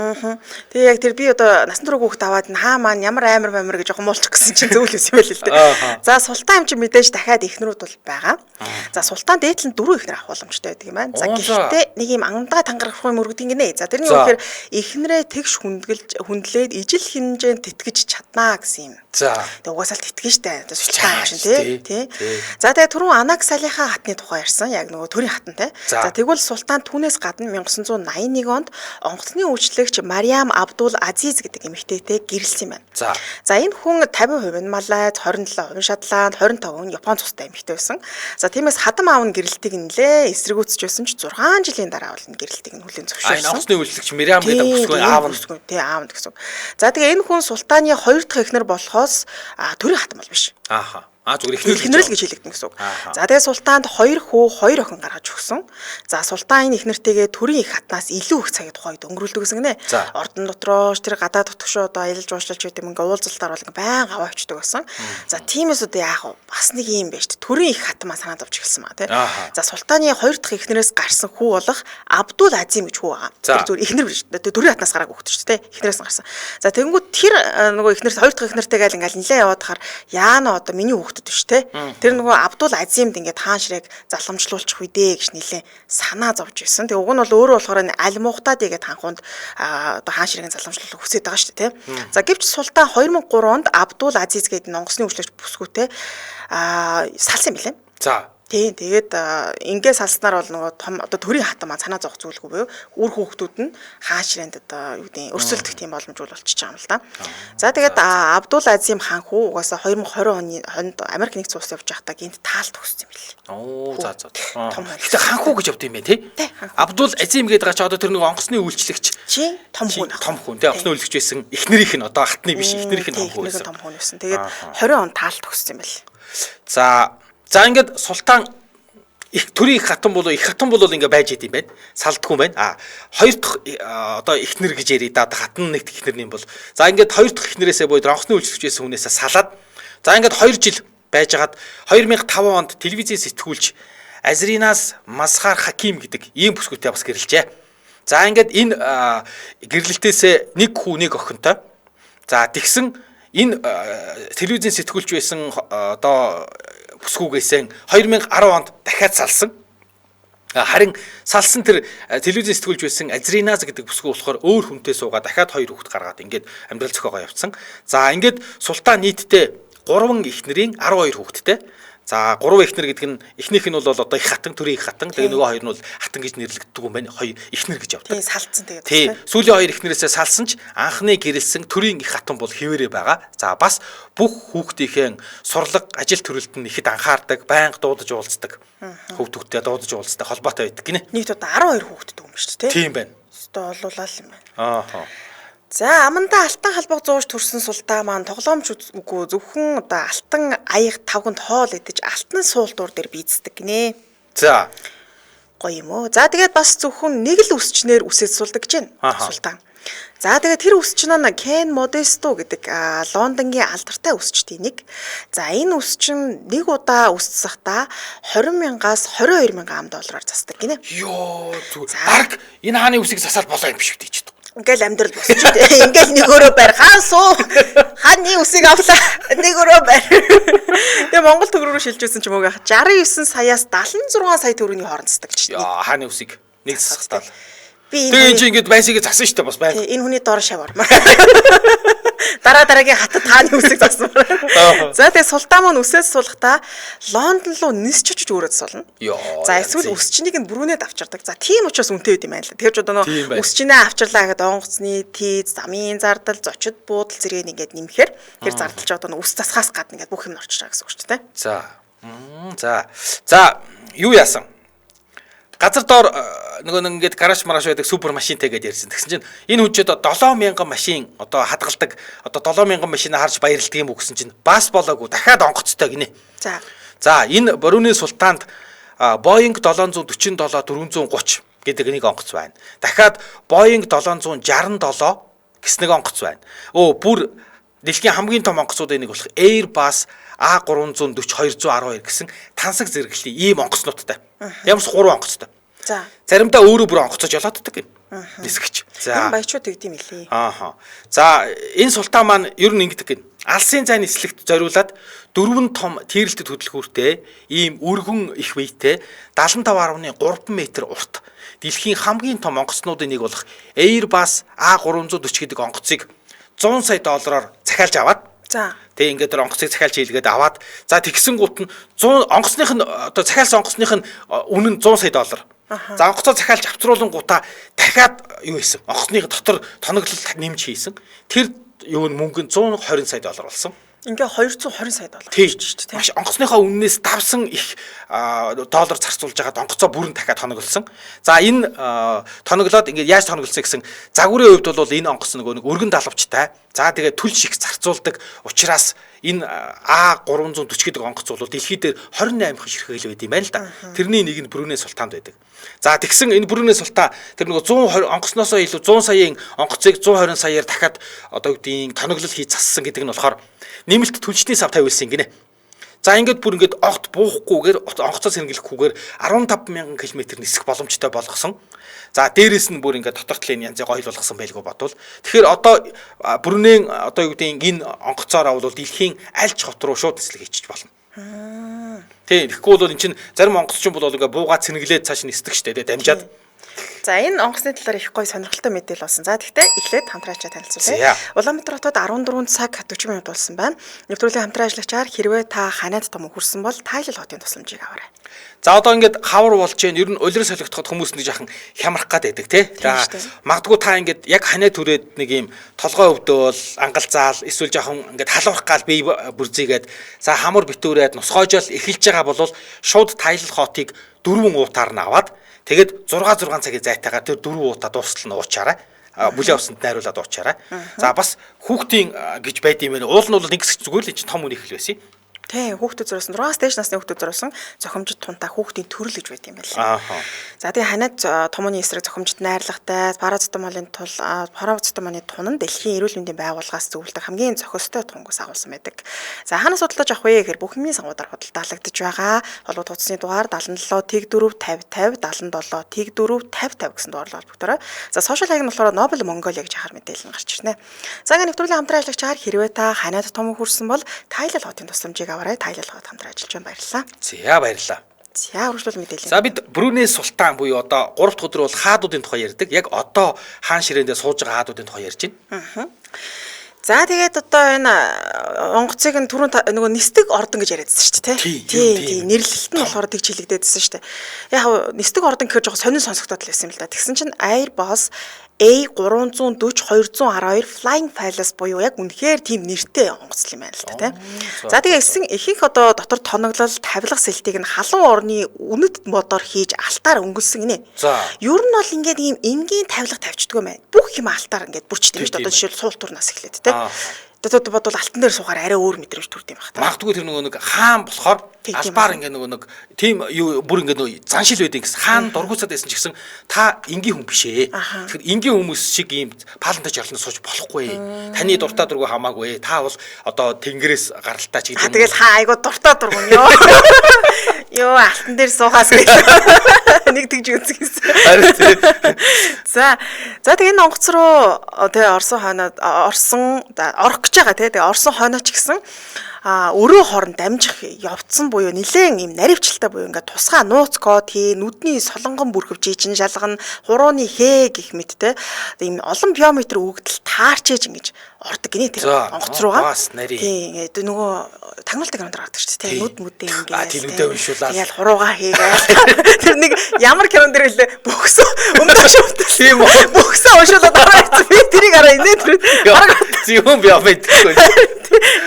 Тэгээ яг тэр би одоо насан туршийн хүүхд аваад хаа маань ямар амар гэж жоохон муулчих гэсэн чинь зөвл байсан юм байл л дээ. За Султан юм чи мэдээж дахиад ихнэрүүд бол байгаа. За Султан дээдлэн 4 ихнэр авах боломжтой байдаг юм байна. За гэхдээ нэг юм ангадаа тангарах юм өргөдөг гинэ. За тэрний үгээр ихнэрээ тэгш хүндлээд ижил хинжээнд тэтгэж чаднаа гэсэн юм. За. Тэгээ угаасаа л тэтгэн штэ. Одоо Султан машин тий. За тэгээ түрүүн Анак Салихаа хатны тухай ярьсан. Яг нөгөө төрийн хатантай. За тэгвэл Султан түүнээс гадна 1981 онд онгоцны үйлчлэгч Мариам Абдул Азиз гэдэг эмэгтэйтэй гэрэлсэн юм байна. За энэ хүн 50% нь Малайз, 27% нь Шотланд, 25% нь Япон цустай эмэгтэй байсан. За тиймээс хадам аав нь гэрэлтийг нэлээ эсрэгүүцэж байсан ч 6 жилийн дараа бол энэ гэрэлтийг нь хүлээн зөвшөөрсөн. Онгоцны үйлчлэгч Мариам гэдэг бүсгүй аав нь тий аав нь гэсэн. За тэгээ энэ хүн Султаны 2 дахь эхнэр болохоос төрийн хатан бол биш. Зүгээр ихнэрэл гэж хэлэгдэн гэсэн үг. За тэгээ Султанд 2 хүү 2 охин гаргаж өгсөн. За Султан энэ ихнэртэйгээ төрийн их хатнаас илүү их цагийг тухайд өнгөрүүлдэг гэсэн гинэ. Ордон дотроо тэр гадаад дотгошоо одоо аялал жуулчлалч гэдэг ингээ уулзалтаар бол байн аваа очдөг байсан. За тиймээс одоо яах вэ? Бас нэг юм байна шүү дээ. Төрийн их хатмаа санаа зовж эхэлсэн ба тий. За Султаны 2 дахь ихнэрээс гарсан хүү болох Абдул Азим гэж хүү байгаа. Тэр зүгээр ихнэр биш. Төрийн хатнаас гараад өгдөг шүү дээ. Ихнэрээс гарсан. За тэгэнгүүт тэр нөгөө ихнэрс 2 дахь ихнэртэйгээ ингээл нилээ яваад хахаар яана одоо миний биш те. Тэр нөгөө Абдул Азимд ингээд хаан ширээг залхамжлуулчих үедээ гэж нилээ санаа зовж байсан. Тэгээ уг нь бол өөрөө болохоор аль мухтад игээд ханхунд одоо хаан ширээг залхамжлуулах хүсэж байгаа шүү дээ те. За гэвч Султан 2003 онд Абдул Азиз гэдэг онгоцны үйлчлэгч бүсгүйтэй салсан юм билээ. За тийм тэгээд ингээд салснаар бол нөгөө том одоо төрийн хатан маань санаа зовх зүйлгүй буюу үр хүүхдүүд нь хаан ширээнд одоо юу гэдэг өрсөлдөх тийм боломж болчихж байгаа юм л да. За тэгээд Абдул Азим хаан хүү угаасаа 2020 онд Америк нэгдсэн улс явж байхдаа гинт таалт өгсөн юм билээ. За. Гэхдээ хаан хүү гэж явд юм бэ тий? Абдул Азим гэдэг байгаа чи одоо тэр нөгөө онгоцны үйлчлэгч чи том хүн тий онгоцны үйлчлэгч байсан ихнэрийнх нь одоо хатны биш ихнэрийнх нь том хүн байсан. Тэгээд 20 он таалт өгсөн юм байл. За ингээд Султан их төрийн их хатан болоо их хатан болол ингээ байж идэм байна. Салдгүй байна. Хоёр дахь одоо ихнэр гэж ярий да хатан нэг ихнэр юм бол. За ингээд хоёр дахь ихнэрээсээ бод онгоцны үйлчлэгчээс хүнээсээ салаад. За ингээд 2 жил байжгаад 2005 онд телевизийн сэтгүүлч Азринас Масхар Хаким гэдэг ийм бүсгүйтэй бас гэрэлжээ. За ингээд энэ гэрлэлтээс нэг хүү нэг охинтой. За тэгсэн энэ телевизийн сэтгүүлч байсан одоо бүсгүйгээсээ 2010 онд дахиад салсан. Харин салсан тэр телевизэн сэтгүүлч байсан Азриназ гэдэг бүсгүй болохоор өөр хүнтэй суугаа дахиад 2 хүүхэд гаргаад ингээд амьдрал зохиогоо явцсан. За ингээд Султан нийтдээ 3 эхнэрийн 12 хүүхэдтэй. За 3 эхнэр гэдэг нь эхнийх нь бол одоо их хатан, төрийн их хатан. Тэгээ нөгөө хоёр нь бол хатан гэж нэрлэгддэг юм байна. Хоёр эхнэр гэж явдаг. Тийм салцсан тэгээд. Тийм. Сүүлийн хоёр эхнэрээсээ салсан ч анхны гэрэлсэн төрийн их хатан бол хэвээрээ байгаа. За бас бүх хүүхдийнхээ сурлага, ажил төрөлд нь ихэд анхаардаг, байнга дуудаж уулздаг. Хүүхдүүдтэй дуудаж уулздаг холбоотой байдаг гинэ. Нийт одоо 12 хүүхдтэй юм шүү дээ. Тийм байна. Одоо олуулаа юм байна. Ааха. За амандаа алтан халбаг зууж төрсөн султаа маань тоглоомч үгүй зөвхөн одоо алтан аяг тавганд хоол идэж алтан суултуур дээр бийцдэг гинэ. За. Гоё юм уу. За тэгээд бас зөвхөн нэг л үсчнэр үсэж сулдаг гэж байна. Султан. За тэгээд тэр үсчин нь Кен Модесто гэдэг Лондонгийн алдартай үсчдийн нэг. За энэ үсчин нэг удаа үсцсахдаа 20,000-аас 22,000 $. Засдаг гинэ. Йоо зүг. Баг энэ хааны үсийг засаад болоо юм биш үү гэж. Ингээл амьдрал босч дээ. Ингээл нэг өрөө байр. Хаан суу. Хааны үсийг авлаа. Нэг өрөө байр. Тэгээ Монгол төгрөгөөр шилжүүлсэн ч юм уу 69 саяас 76 сая төгрөгийн хооронд засдаг гэж. Яа хааны үсийг нэг засахтаа. Би тэгээ энэ чинь ингээд байсыг засан штэ бас байг. Энэ хүний дор шавармаар. Дараагийн хатад хааны үсийг засмаар. За тэгээ султан маань үсээс суулгахдаа Лондон руу нисч очиж өөрөө суулна. За эсвэл үсчнийг нь бүрүүнээд авчирдаг. За тийм учраас үнэтэй байд юм байна л. Тэгэхээр ч одоо нөө үсчинээ авчирлаа гэхэд онгоцны тийз, замын зардал, зочид буудал зэрэг ингээд нэмэхээр тэр зардал ч одоо үс засахаас гадна ингээд бүх юм орчиж байгаа гэсэн үг шүү дээ. За юу яасан? Газар доор нөгөө ингээд гараж мараш байдаг супер машинтай гэдээ ярьсан. Тэгсэн чинь энэ хүчтэй 7,000 машин одоо хадгалдаг одоо 7,000 машинаа харж баярлдаг юм уу гэсэн чинь бас болоогүй дахиад онгоцтой гинэ. За энэ Бруней султанд Boeing 747 430 гэдэг нэг онгоц байна. Дахиад Boeing 767 гэс нэг онгоц байна. Бүр дэлхийн хамгийн том онгоцуудын нэг болох Airbus A340 212 гэсэн тансаг зэрэглэлийн ийм онгоцнуудтай. Ямарч 3 онгоцтой. За. Заримдаа өөрөө бүр онгоцож ялааддаг юм. Нисгэж. За. Энэ баячууд тэгдэм билий. За, энэ султан маань ер нь ингэдэг гин. Алсын зайн нислэгт зориулаад 4 том тийрэлтэд хөдөлгөөртэй ийм өргөн их биетэй 75.3 м урт дэлхийн хамгийн том онгоцнуудын нэг болох Airbus A340 гэдэг онгоцыг $100 сая захиалж аваад тэгээ ингээд тэр онгоцыг захиалж хийлгээд аваад за тэгсэн гут нь 100 онгоцных нь одоо захиалсан онгоцных нь үнэ нь $100 сая. За онгоцоо захиалж авчруулан гутаа дахиад юу хийсэн? Онгоцны дотор тоноглол нэмж хийсэн. Тэр юу мөнгө нь $120 сая болсон. Ингээ $220 сая хийж шүү дээ. Маш онгоцныхоо үннээс давсан их доллар зарцуулж байгаа онгоцоо бүрэн дахиад тоноглосон. За энэ тоноглоод ингээ яаж тоноглосон гэсэн загварын хувьд бол энэ онгоц нэг өргөн далавчтай. За тэгээ түл шиг зарцуулдаг учраас энэ A340 гэдэг онгоц бол дэлхийд дээр 28 их ширхэгэл байд юм байна л да. Тэрний нэг нь Бруней султанд байдаг. За тэгсэн энэ Бруней султан тэр нэг 120 онгоцноосоо илүү 100 саяын онгоцыг 120 саяар дахиад одоо үгдийн тоноглол хийж зассан гэдэг нь болохоор нэмэлт түлшний сав тавьсан гинэ. За ингээд бүр ингээд огт буухгүйгээр онгоцоо сэргэлэхгүйгээр 15,000 км нисэх боломжтой болгосон. За дээрэс нь бүр ингээд дотор талын янзыг ойл болгосон байлгүй бодвол. Тэгэхээр одоо Брунейн одоо юу гэдэг энэ онгоцоор бол дэлхийн аль ч хот руу шууд нислэг хийчих болно. Тийм тэгэхгүй бол эн чинь зарим онгоцчин бол ингээд буугаад сэргэлээд цааш нисдэг штэ дамжаад. За энэ онгоцны талаар их гоё сонирхолтой мэдээлэл болсон. За тэгтээ эхлээд хамтраачаа танилцуулъя. Улаанбаатар хотод 14 цаг 40 минут болсон байна. Нэвтрүүлгийн хамтран ажиллагчаар хэрвээ та ханаад том хүрсэн бол Тайлал хотын тусламжийг аваарай. За одоо ингээд хавар болж जैन ер нь улирал солигдоход хүмүүс нэг жахан хямрах гад байдаг тий. За магадгүй та ингээд яг ханаа түрээд нэг юм толгой өвдөөл ангалзаал эсвэл жахан ингээд халуурах гал бие бүрзийгээд за хамар битүүрээд нусгойжол эхэлж байгаа бол шууд Тайлал хотыг 4 уутаар нь аваад тэгээд 6 цагийн зайтайгаар тэр 4 уутаа дуустал нь уучаарай. Бүлээн усанд найруулад уучаарай. За бас хүүхдийн гэж байд юм байна. Уул нь бол нэг хэсэг зүгээр л чинь том үнийг хэл байсан. Тий, хүүхдүүд зориулсан 6 стэйж насны хүүхдүүд зориулсан зохимжит тунтаа хүүхдийн төрөл гэж байт юм байна. За тэгээ ханаад томооны эсрэг зохимжит найрлагатай парацетамолын парацетамолын тун нь дэлхийн эрүүл мэндийн байгууллагаас зөвлөдөг хамгийн зохистой тунгаас агуулсан байдаг. За хаанаас судалж авах вэ гэхээр бүх юмний сангуудаар худалдаалагдаж байгаа. Холбоо утасны дугаар 77 тэг 4 50 50 77 тэг 4 50 50 гэсэн дугаарлал холбогдорой. За сошиал хаяг нь болохоор Nobel Mongolia гэж хахаар мэдээлэл гарч ирнэ. За ингээ нэвтрүүлгийн хамтран ажиллагчаар хэрвээ та ханаад том хүрсэн бол Тайлал хотын тусламжийг аваарай. Тайлал хот хамтран ажиллаж байна. Баярлалаа. За баярлалаа. За үргэлжлүүл мэдээлэл. За бид Бруней султан буюу одоо 3 дахь өдөр бол хаадуудын тухай ярьдаг. Яг одоо хаан ширээндээ сууж байгаа хаадуудын тухай ярьж байна. За тэгээд одоо энэ онгоцыг нь түрүүн нөгөө нисдэг ордон гэж яриадсан шүү дээ тий. Нэрлэлт нь болохоор тэгж хэлэгдээдсэн шүү дээ. Яг нисдэг ордон гэхээр жоохон сонин сонсогдоод л байсан юм л да. Тэгсэн чинь Airbus A340 212 Flying Palace буюу яг үнэхээр тийм нэртэй онгоц юм байна л да тий. За тэгээд ихэнх одоо дотор тоноглол тавилга сэлтийг нь халуун орны үнэт модоор хийж алтаар өнгөлсөн гинэ. Ер нь бол ингээд ийм энгийн тавилга тавьчихдаг юм байна. Бүх юм алтаар ингээд бүрчдэг юм шүү дээ. Одоо жишээл суул турнаас эхлээд тий. Одоо бодвол алтан дээр суухаар арай өөр мэдрэмж төрд юм байна. Магадгүй тэр нөгөө нэг хаан болохоор албаар ингээ нөгөө нэг тийм юу бүр ингээ нөгөө заншил байдیں۔ Гэс хаан дургуцаад байсан ч гэсэн та энгийн хүн биш ээ. Тэгэхээр энгийн хүмүүс шиг ийм палантай жарлан сууж болохгүй. Таны дуртай дургу хамаагүй. Та бол одоо тэнгэрээс гаралтай ч гэдэг юм. Тэгэл хаан айгу дуртай дургу нь ёо. Ёо алтан дээр суухаас нэг тэгж үзсэн гэсэн. За тэгээ энэ онгоц руу тэгээ орсон орох гэж байгаа тэгээ орсон хойноо ч гэсэн өрөө хооронд дамжих явцсан буюу нилээн юм наривчлалтай буюу ингээд тусгай нууц код хий нүдний солонгон бүрхөвж ижин жалгана хурууны хээ гэх мэт те ийм олон биометр өгдөл таарч ээж ингэж ордог гинэ тэр онгоц руугаа тийм ингээд нөгөө тагнуулдаг юм дээр ордог шүү дээ нүд мүдээ ингээд тийм уншуулаад тэгэл хуруугаа хийгээл тэр нэг ямар кинон дэр хэлээ бөхсөө өмдөж тийм бөхсөө уншуулаад орооцсон би тэрийг араа инээ тэр зөвхөн биометр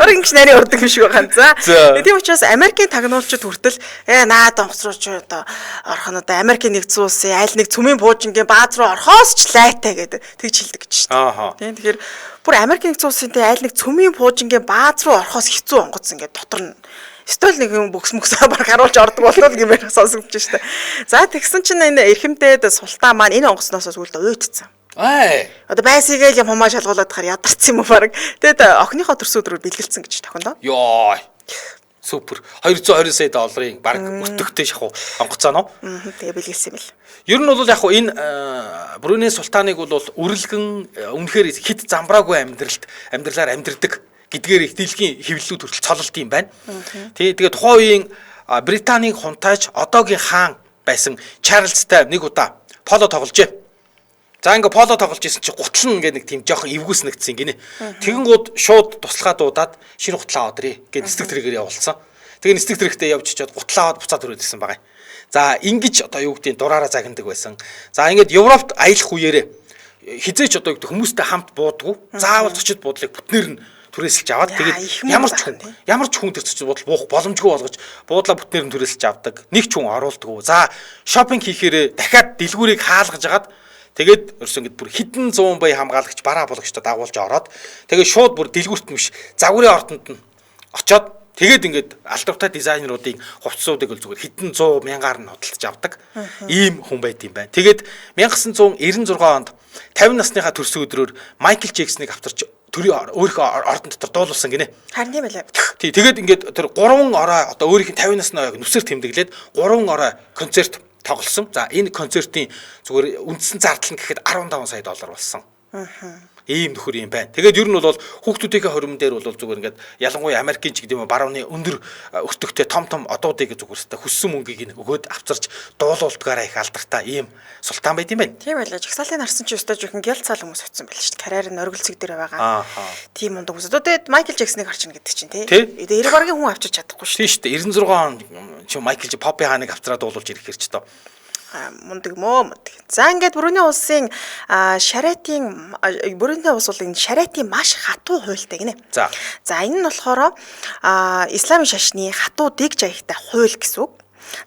Орон ингэж нарийн урдаг биш байгаа. За. Тийм учраас Америкийн тагнуулчид хүртэл наад онгоц руу ч одоо орох нь одоо Америкийн нэгдсэн улсын аль нэг цөмийн буужингийн бааз руу орхоос ч лайтай гэдэг тэгж хэлдэг гэж шүү дээ. Тийм тэгэхээр бүр Америкийн нэгдсэн улсын аль нэг цөмийн буужингийн бааз руу орхоос хэцүү онгоц ингээд дотор нь стол нэг юм бөкс баг харуулж ордог болов гэмээр сонсогдож штэ. За тэгсэн чинь энэ эрхэмдээд султан маань энэ онгоцноос үлдээ уйдцсан. Одоо байсыгээл юм хумаа шалгуулад хахаар ядарсан юм уу баг. Тэгэд охиныхоо төрсөдрөөр бэлгэлцсэн гэж тохиндоо. Йоо. Супер. 220 сая долларын баг өтөгтэй шахуу онгоцоо нөө. Тэгээ бэлгэлсэн юм л. Ер нь бол яг хуу энэ Бруней султаныг бол үрэлгэн үнэхээр хит замбраагүй амьдралаар амьдрдаг гэдгээр их дэлхийн хэвлэлүүд хүртэл цололт юм байна. Тэгээд тухайн үеийн Британийн хунтайч одоогийн хаан байсан Чарльзтай нэг удаа поло тогложээ. За ингээ поло тоглож исэн чи гутал нь ингээ нэг тийм жоохон эвгүйснэгдсэн гинэ. Тэгэнгүүт шууд туслахаа дуудаад шинэ гутлаа авдрий гэж нисдэг тэргээр явуулсан. Тэгээ нисдэг тэрэгтээ явж чичээд гутлаа аваад буцаад өрөөд ирсэн байгаа. За ингэж одоо юу гэдгийг дураараа загнадаг байсан. За ингээд Европт аялах үеэрээ хизээч одоо хүмүүстэй хамт буудгүй. Заавал зочид буудлыг бүтнээр нь түрээсэлж аваад тэгээд ямар ч хүн тэр зочид буудал буух боломжгүй болгож буудлаа бүтнээр нь түрээсэлж авдаг. Нэг ч хүн оруулдаг. За шопинг хийхээр дахиад дэлгүүрийг хаалгаж агаад тэгээд ерөөсөө ингэ бүр хэдэн 100 бая хамгаалагч бараа болгочтой дагуулж ороод тэгээд шууд бүр дэлгүүрт биш загварын ордонд нь очоод тэгээд ингээд алдартай дизайнеруудын хувцсуудыг л зүгээр хэдэн 100 мянгаар нь худалдаж авдаг ийм хүн байт юм байна. Тэгээд 1996 онд 50 насныхаа төрсөн өдрөөр Майкл Джексоныг авчирч төрийн өөрийнхөө ордон дотор дуулуулсан гинэ. Харин тийм байлаа. Тий, тэгээд ингээд тэр 3 орой одоо өөрийнх нь 50 насны нүсэр тэмдэглээд 3 орой концерт тоглосон. За энэ концертын зүгээр үндсэн зардал нь гэхэд 15 сая доллар болсон. Ийм нөхөр юм байна. Тэгээд ер нь бол хүүхдүүдийн хоригмон дээр бол зүгээр ингээд ялангуяа Америкийн ч гэдэг юм барууны өндөр өртөгтэй том одуудыг зүгээрстэй хүссэн мөнгийг өгөөд авчирч дуулуулдгаараа их алдартай ийм султан байт юм байна. Тийм байлаа. Жагсаалын харсан ч өстой жоохон гял цаал хүмүүс очсон байл шүү дээ. Карьер нь оргилцэг дээр байгаа. Тийм ундаг хүмүүс. Одоо тэгээд Майкл Джексоныг харчихна гэдэг чинь тий. Тэгээд 90 гаругийн хүн авчирч чадахгүй шүү. Тийм шүү дээ. 96 он чи Майкл Поппи хааныг авчраад дуулуулж ирэх хэрэг ч тоо. Мундаг мөө. За ингээд Бруней улсын Бруней улс бол энэ шариатын маш хатуу хуультай гинэ. За энэ нь болохоор исламын шашны хатуу дэг жаягтай хууль гэсэн үг.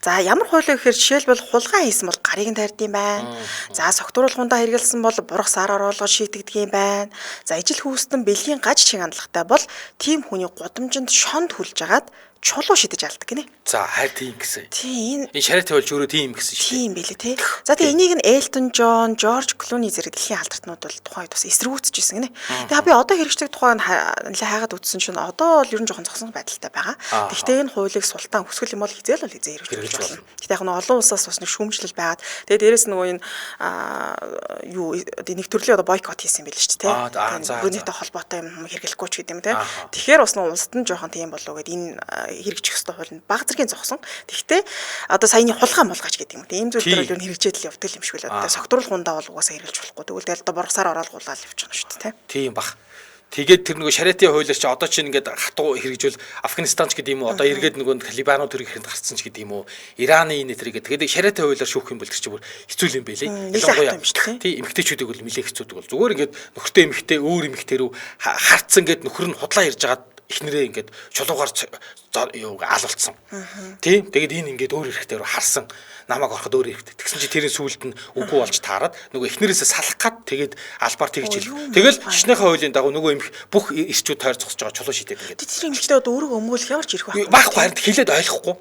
За ямар хууль вэ гэхээр жишээлбэл хулгай хийсэн бол гарыг нь тарьд юм байна. За согтууруулгундаа хэрэгэлсэн бол бурах сар оруулгаж шийдэгдэг юм байна. За ижил хүүстэн бэлгийн гаж шиг хандлагатай бол тийм хүний гудамжинд шонд хүлж агаад чулуу шидэж алдаг гинэ. За харин тийм гэсэн. Тийм. Энэ шариатын хууль өөрөө тийм гэсэн шүү дээ. Тийм билээ тий. За тэгээ энийг нь Элтон Джон, Жорж Клуни зэрэг дэлхийн алдартнууд бол тухайн үед бас эсэргүүцчихсэн гинэ. Тэгээ би одоо хэрэгждэг тухайн хайгаад үтсэн чинь одоо бол ер нь жоохон зогсон байдалтай байгаа. Гэхдээ энэ хуулийг султан хүсгэл юм бол хизээл бол хизээ хэрэгжүүлж болно. Гэхдээ яг нь олон улсаас бас нэг шүүмжлэл байгаад тэгээ дээрэс нөгөө энэ юу нэг төрлийн одоо бойкот хийсэн байл шүү дээ тий. Брунейтэй холбоотой юм хэрэглэхгүй ч гэдэг юм тий. Тэгэхээр бас нөгөө улсад нь жоохон тийм болов гэд энэ хэрэгжих ёстой хууль нь баг зэргийн зогсон. Тэгвэл одоо саяны хулгай молгаач гэдэг юм. Ийм зүйл төр бол хэрэгжээд л явдаг юм шиг л одоо согтууруулгундаа бол угаасаа хэрэгжиж болохгүй. Тэгвэл одоо боргосаар ороод гулаад явчих нь шүү дээ. Тийм бах. Тэгээд тэр нөгөө шариатын хуулиар чи одоо чинь ингээд хатуу хэрэгжүүл Афганистан ч гэдэг юм уу одоо эргээд нөгөө Талибанууд төрийг хэрэг гарцсан ч гэдэг юм уу Ираны энэ тэрийг тэгээд шариатын хуулиар шүүх юм бол тэр чи бүр хэцүү юм байлээ. Тий эмэгтэйчүүдийг бол нэлээд хэцүүдэг бол зүгээр ингээд нөхөртэй эмэгтэй өөр эмэгтэй рүү харцсан гээд нөхөр нь худлаа ирж байгаа эхнэрээ ингээд чулуугаар алуулсан. Тий тэгээд энэ ингээд өөр хэрэгтэй рүү харсан намайг ороход өөр хэрэгтэй. Тэгсэн чи тэрийн сүулт нь үгүй болж таарад нөгөө эхнэрээсээ салах гад тэгээд албаар тэгж хэл. Тэгэл шишнийхээ хуулийн дагуу нөгөө эмх бүх эрчүүд тойр зогсож байгаа чулуу шидэд ингээд. Тэр эмэгтэй одоо өөрийгөө өмгөөлөх ямар ч ирэх байхгүй харин хэлээд ойлгохгүй.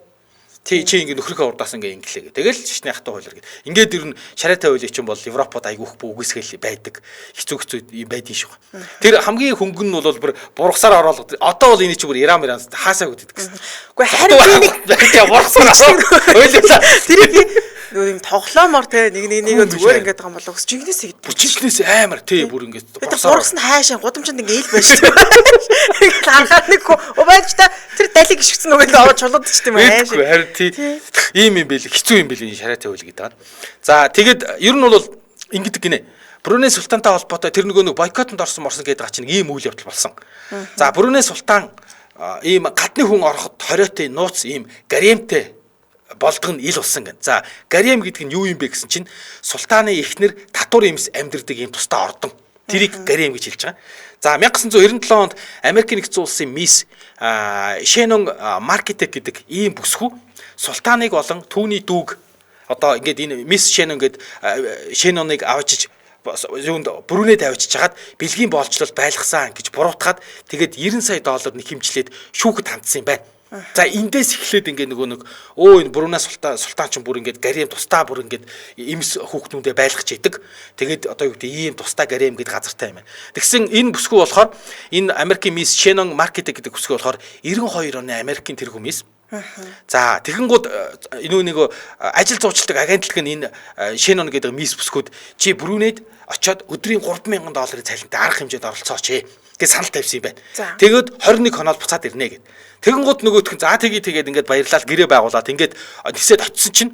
Тий чи ингээд нөхрийнхөө урдаас ингээд инглээ. Тэгэл шишний хатуу хуулиар гээд. Ингээд ер нь шариатай хуулийн чинь бол Европод айгүйх үгүйсгэл байдаг. Хэцүү юм байдгийн шүү. Тэр хамгийн хөнгөн нь бол бүр бургасаар ороод одоо бол энэ чи бүр Иран хаасаа үтдэг гэсэн. Үгүй харин би бургасаар ойлголаа. Тэрийг нөгөө юм тоглоомор те нэг зүгээр ингээд байгаа юм болов. Жигнэс их бүчигнээс амар тий бүр ингээд бургас нь хаашаа гудамжинд ингээд ил байж шүү. Ингээд анхаад нэг байж та тэр далиг гიშгцэн нөгөө аваад чулууд ч тийм хаашаа. Харин тий ийм юм бэл хэцүү юм бэл энэ шариатай хууль гэдэг. За тэгээд ер нь бол ингэдэг гинэ. Бруней султантай холбоотой тэр нөгөө бойкотонд орсон гэдэг чинь ийм үйл явдал болсон. За Бруней султан ийм гадны хүн ороход хориотой нууц ийм гаремтэй болдог нь ил болсон гэн. За гарем гэдэг нь юу юм бэ гэсэн чинь султаны эхнэр татвар юмс амьдэрдэг ийм тусдаа ордон. Тэрийг гарем гэж хэлж байгаа. За 1997 онд Америкийн нэгдсэн улсын мисс Шенон Маркетек гэдэг ийм бүсгүй султаныг болон түүний дүүг одоо ингээд энэ мисс Шенон гэдэг Шеноныг авчиж юунд Брунейд авчиж хагаад бэлгийн боолчлол байлгасан гэж буруутгаад тэгээд 90 сая доллар нэг хэмжлээд шүүхэд хандсан юм байна. За эндээс эхлээд ингээ нэг энэ Бруней султан ч бүр ингээд гарем тустаа бүр ингээд эмс хүүхнүүдэд байлгаж идэг. Тэгээд одоо юу гэдэг ийм тустаа гарем гэдэг газартай юм байна. Тэгсэн энэ бүсгүй болохоор энэ Америкийн мисс Шенон Маркетек гэдэг бүсгүй болохоор 92 оны Америкийн тэрхүү мисс. За тэгэнгүүт энэ нэг ажил зуучилдаг агентлаг нь энэ Шенон гэдэг мисс бүсгүүд чи Брунейд очиод өдрийн 3,000 долларын цалинтай арга хэмжээд оролцооч гэж санал тавьсан юм байна. Тэгээд 21 хоноод буцаад ирнэ гэд. Тэгэнгүүт нөгөөх нь за тэгээд ингээд баярлал гэрээ байгуулад ингээд нисээд очисон чинь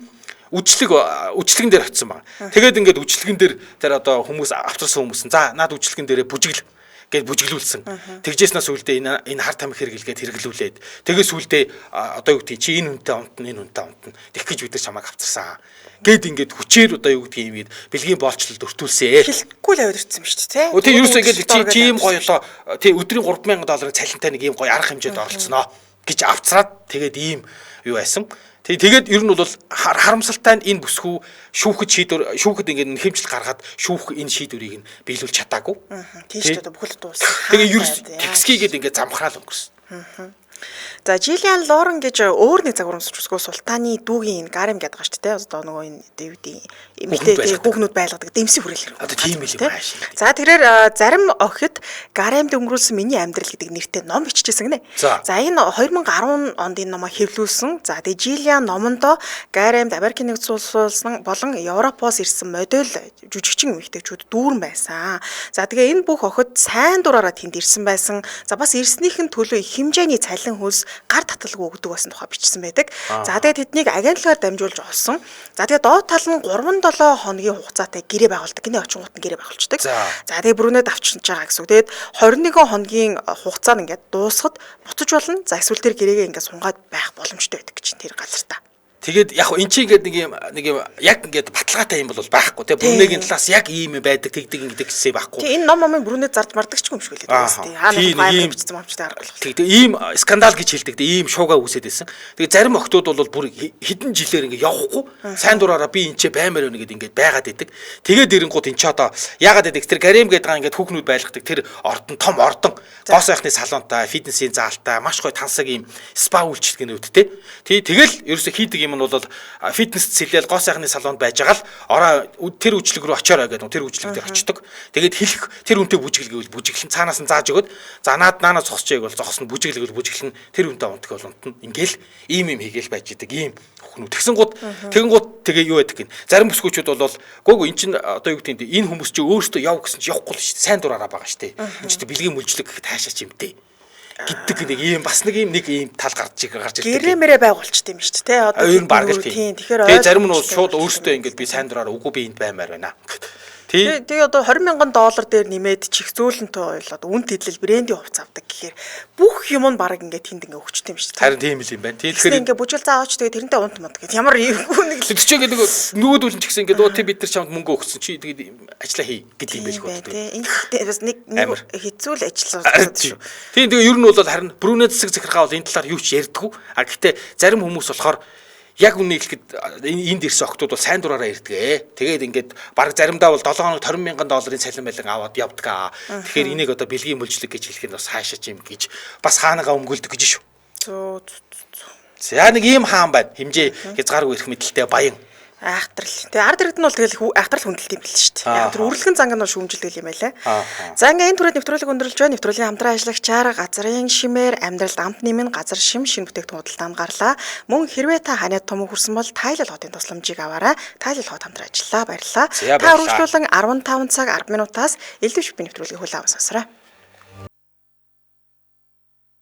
үжлэгэн дээр очисон байна. Тэгээд ингээд үжлэгэн дээр тэр одоо хүмүүс авчирсан хүмүүс нь за наад үжлэгэн дээрээ бүжигл гэж бүжиглүүлсэн. Тэгжээснээс үлдээ энэ хар тамхи хэрэглгээд хэрэглүүлээд тэгээс үлдээ одоо юу гэдэг чи энэ үнэтэй унтна энэ үнэтэй унтна. Тэг гэж бид нар чамайг авчирсан. Гэт ингээд хүчээр одоо юу гэдэг юм гээд бэлгийн боолчлолд өртүүлсэ. Хэлэхгүй л авирцсан юм шүү дээ. Тэг ерөөсөө ингээд чи ийм гоёлоо тий өдрийн 3,000 долларын цалинтай нэг ийм гоё арга хэмжээд оролцсноо гэж авцраад тэгээд ийм юу байсан. Тэгээд ер нь бол харамсалтай нь энэ бүсгүй шүүхэд ингээд хэмжил гаргаад шүүх энэ шийдвэрийг нь биелүүлж чадаагүй. Тийш дээ бүхэл дууссан. Тэгээ ер нь текскийгээд ингээд замхраал өнгөрсөн. За Жилиан Лорен гэж өөр нэг загварамсч бүсгүй султаны дүүгийн гарем гэдэг байгаа шүү дээ. Одоо нөгөө энэ дэвдийн эмэгтэй хүүхнүүд байлгадаг дэмсэг хүрээлэр. Одоо тийм л юм ааш. За тэрээр зарим охид гаремд өнгөрүүлсэн миний амьдрал гэдэг нэртэй ном биччихсэн гинэ. За энэ 2010 онд энэ номоо хэвлүүлсэн. За тэгээ Жилиан номондоо гаремд Америкийн нэгдсэн улс болон Европоос ирсэн модель жүжигчин эмэгтэйчүүд дүүрэн байсан. За тэгээ энэ бүх охид сайн дураараа тэнд ирсэн байсан. За бас ирснийхэн төлөө их хэмжээний цалин хөлс гар таталгүй өгдөг байсан тухай бичсэн байдаг. За тэгээд тэднийг агентлагаар дамжуулж олсон. За тэгээд доод тал нь 3-7 хоногийн хугацаатай гэрээ байгуулдаг. Гинэ очингууд нь гэрээ байгуулцдаг. За тэгээд Брунейд авчирч байгаа гэсэн үг. Тэгээд 21 хоногийн хугацаанд ингээд дуусахад буцаж болно. За эсвэл тэр гэрээгээ ингээд сунгаад байх боломжтой байдаг гэж тэр газар та. Тэгээд яг эн чинь ингээд нэг юм яг ингээд баталгаатай юм бол байхгүй тийм Брунейгийн талаас яг ийм юм байдаг тэгдэг гэсэн байхгүй. Тийм энэ ном Брунейд зарж мардаг ч юм шиг үлээ тийм. Хаана ийм бичсэн момчтой арга болох. Тэгээд ийм скандал гэж хэлдэг. Ийм шуугаа үүсээд байсан. Тэгээд зарим охтууд бол бүр хэдэн жилээр ингээд явахгүй сайн дураараа би энэ ч баймаар байна гэдэг ингээд байгаад идэг. Тэгээд эрэнгууд энэ ч одоо яагаад гэдэг тэр гарем гэдэг байгаа ингээд хүүхнүүд байлгадаг тэр ордон том ордон гоо сайхны салонтай фитнесийн заалтай маш гоё тансаг ийм спа үйлчилгээнүүд те. Тэгэл ерөөсө хийдэг юм нь бол фитнес цэлэл гоо сайхны салонд байж байгаа л ороо тэр үйлчлэг рүү очиорой гэдэг тэр үйлчлэг дээр очдог. Тэгээд хэлэх тэр үнтэй бүжиглэвэл бүжиглэн цаанаас нь зааж өгöd за наанаа зогсож байг бол зогсно бүжиглэвэл бүжиглэн тэр үнтэй унтдаг бол унтна. Ингээл ийм юм хийгээл байж идэг ийм хүүхнүүд. Тэгэнгუთ тэгээ юу байдаг гин. Зарим бүсгүүчүүд бол гөөг эн чин одоо юу гэдэг энэ хүмүүс чи өөрсдөө яв гэсэн чи явахгүй л шүү дээ. Сайн дураараа байгаа шүү дээ. Энд чи бэлгийн мүлжлэг таашаа ч юм дээ. Гиддэг нэг ийм бас нэг ийм тал гарч ирдэг. Гэрэмэрэ байгуулчт юм шүү дээ. Одоо ер нь баг л тийм. Тэгэхээр зарим нь шууд өөрсдөө ингээд би сайн дураараа үгүй би энд баймаар байна. Тэгээ одоо $20,000 дээр нэмээд чих зөөлөнтэй ойл одоо үн тэдлэл брендийн хувцас авдаг гэхээр бүх юм нь баг ингээд тэнд ингээд өгчтэй юм шүү дээ. Харин тийм л юм байна. Тэгэхээр ингээд бүжил зааваач тэгээ тэрнтэй унт мод гэж ямар эвгүй нэг л чи ингээд нөгөөдөл ч гэсэн ингээд оо тий бид нар чамд мөнгө өгсөн чи тэгээд ажиллаа хий гэдэг юм байлгүй болдог. Ингээд бас нэг хэцүү л ажилласан шүү. Тийм тэгээ ер нь бол харин Брүнэ засаг захиргаа бол энэ талаар юу ч ярьдаггүй. А гэхдээ зарим хүмүүс болохоор яг үнийг хэлэхэд энд ирсэн октод бол сайн дураараа ирдэг. Тэгээд ингээд баг заримдаа бол 7 хоног $20,000 цалин байлан аваад явдаг. Тэгэхээр энийг одоо бэлгийн мөлжлөг гэж хэлэх нь бас хаашаач юм гэж бас хаанагаа өмгөлдөг гэж шүү. За нэг ийм хаан байна. Хэмжээ хязгааргүй ирэх мэдлэлтэй баян. Айхтрал. Тэгээ ард иргэд нь бол тэгэл айхтрал хүндэлт юм бэл шүү дээ. Яг тэр үргэлгэн занг нь бол шүүмжилдэг юм байлаа. За ингээ энэ түрээд нэвтрүүлэг өндөрлж байна. Нэвтрүүлгийн хамтран ажиллагчаар газрын шимээр амьдралд амт нэмэн газар шим шинэ бүтээгдэхүүн худалдаанд гарлаа. Мөн хэрвээ та ханиад том хүрсэн бол Тайлал хотын тусламжийг аваарай. Тайлал хот хамтран ажиллаа. Баярлалаа. Та үргэлжлүүлэн 15 цаг 10 минутаас элдв шипийн нэвтрүүлгийг хүлээн аван сонсорой.